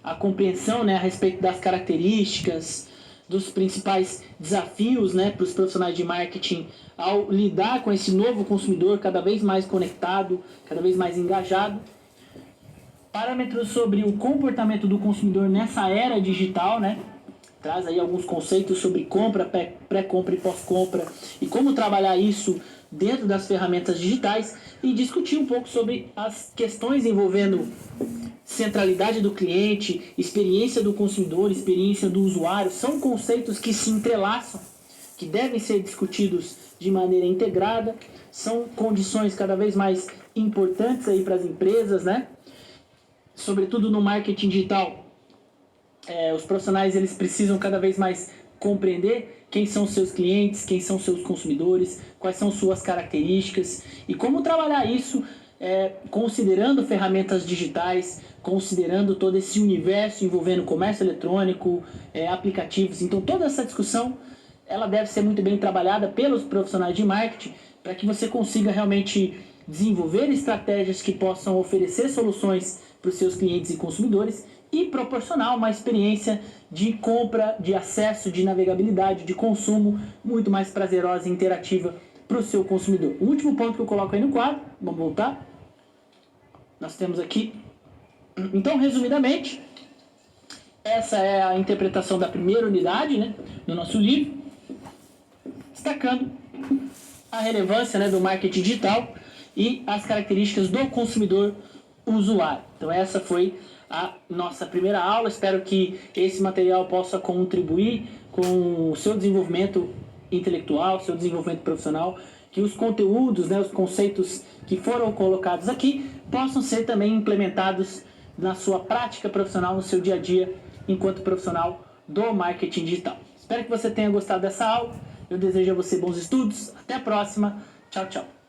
a compreensão, né, a respeito das características, dos principais desafios, né, para os profissionais de marketing ao lidar com esse novo consumidor cada vez mais conectado, cada vez mais engajado. Parâmetros sobre o comportamento do consumidor nessa era digital, né? Traz aí alguns conceitos sobre compra, pré-compra e pós-compra e como trabalhar isso dentro das ferramentas digitais, e discutir um pouco sobre as questões envolvendo centralidade do cliente, experiência do consumidor, experiência do usuário. São conceitos que se entrelaçam, que devem ser discutidos de maneira integrada, são condições cada vez mais importantes aí para as empresas, né? Sobretudo no marketing digital, os profissionais eles precisam cada vez mais compreender quem são seus clientes, quem são seus consumidores, quais são suas características e como trabalhar isso considerando ferramentas digitais, considerando todo esse universo envolvendo comércio eletrônico, aplicativos. Então toda essa discussão ela deve ser muito bem trabalhada pelos profissionais de marketing para que você consiga realmente desenvolver estratégias que possam oferecer soluções para os seus clientes e consumidores e proporcionar uma experiência de compra, de acesso, de navegabilidade, de consumo muito mais prazerosa e interativa para o seu consumidor. O último ponto que eu coloco aí no quadro, vamos voltar. Nós temos aqui, então, resumidamente, essa é a interpretação da primeira unidade, né, do nosso livro, destacando a relevância, né, do marketing digital e as características do consumidor usuário. Então essa foi a nossa primeira aula. Espero que esse material possa contribuir com o seu desenvolvimento intelectual, seu desenvolvimento profissional, que os conteúdos, né, os conceitos que foram colocados aqui possam ser também implementados na sua prática profissional, no seu dia a dia, enquanto profissional do marketing digital. Espero que você tenha gostado dessa aula. Eu desejo a você bons estudos. Até a próxima. Tchau, tchau.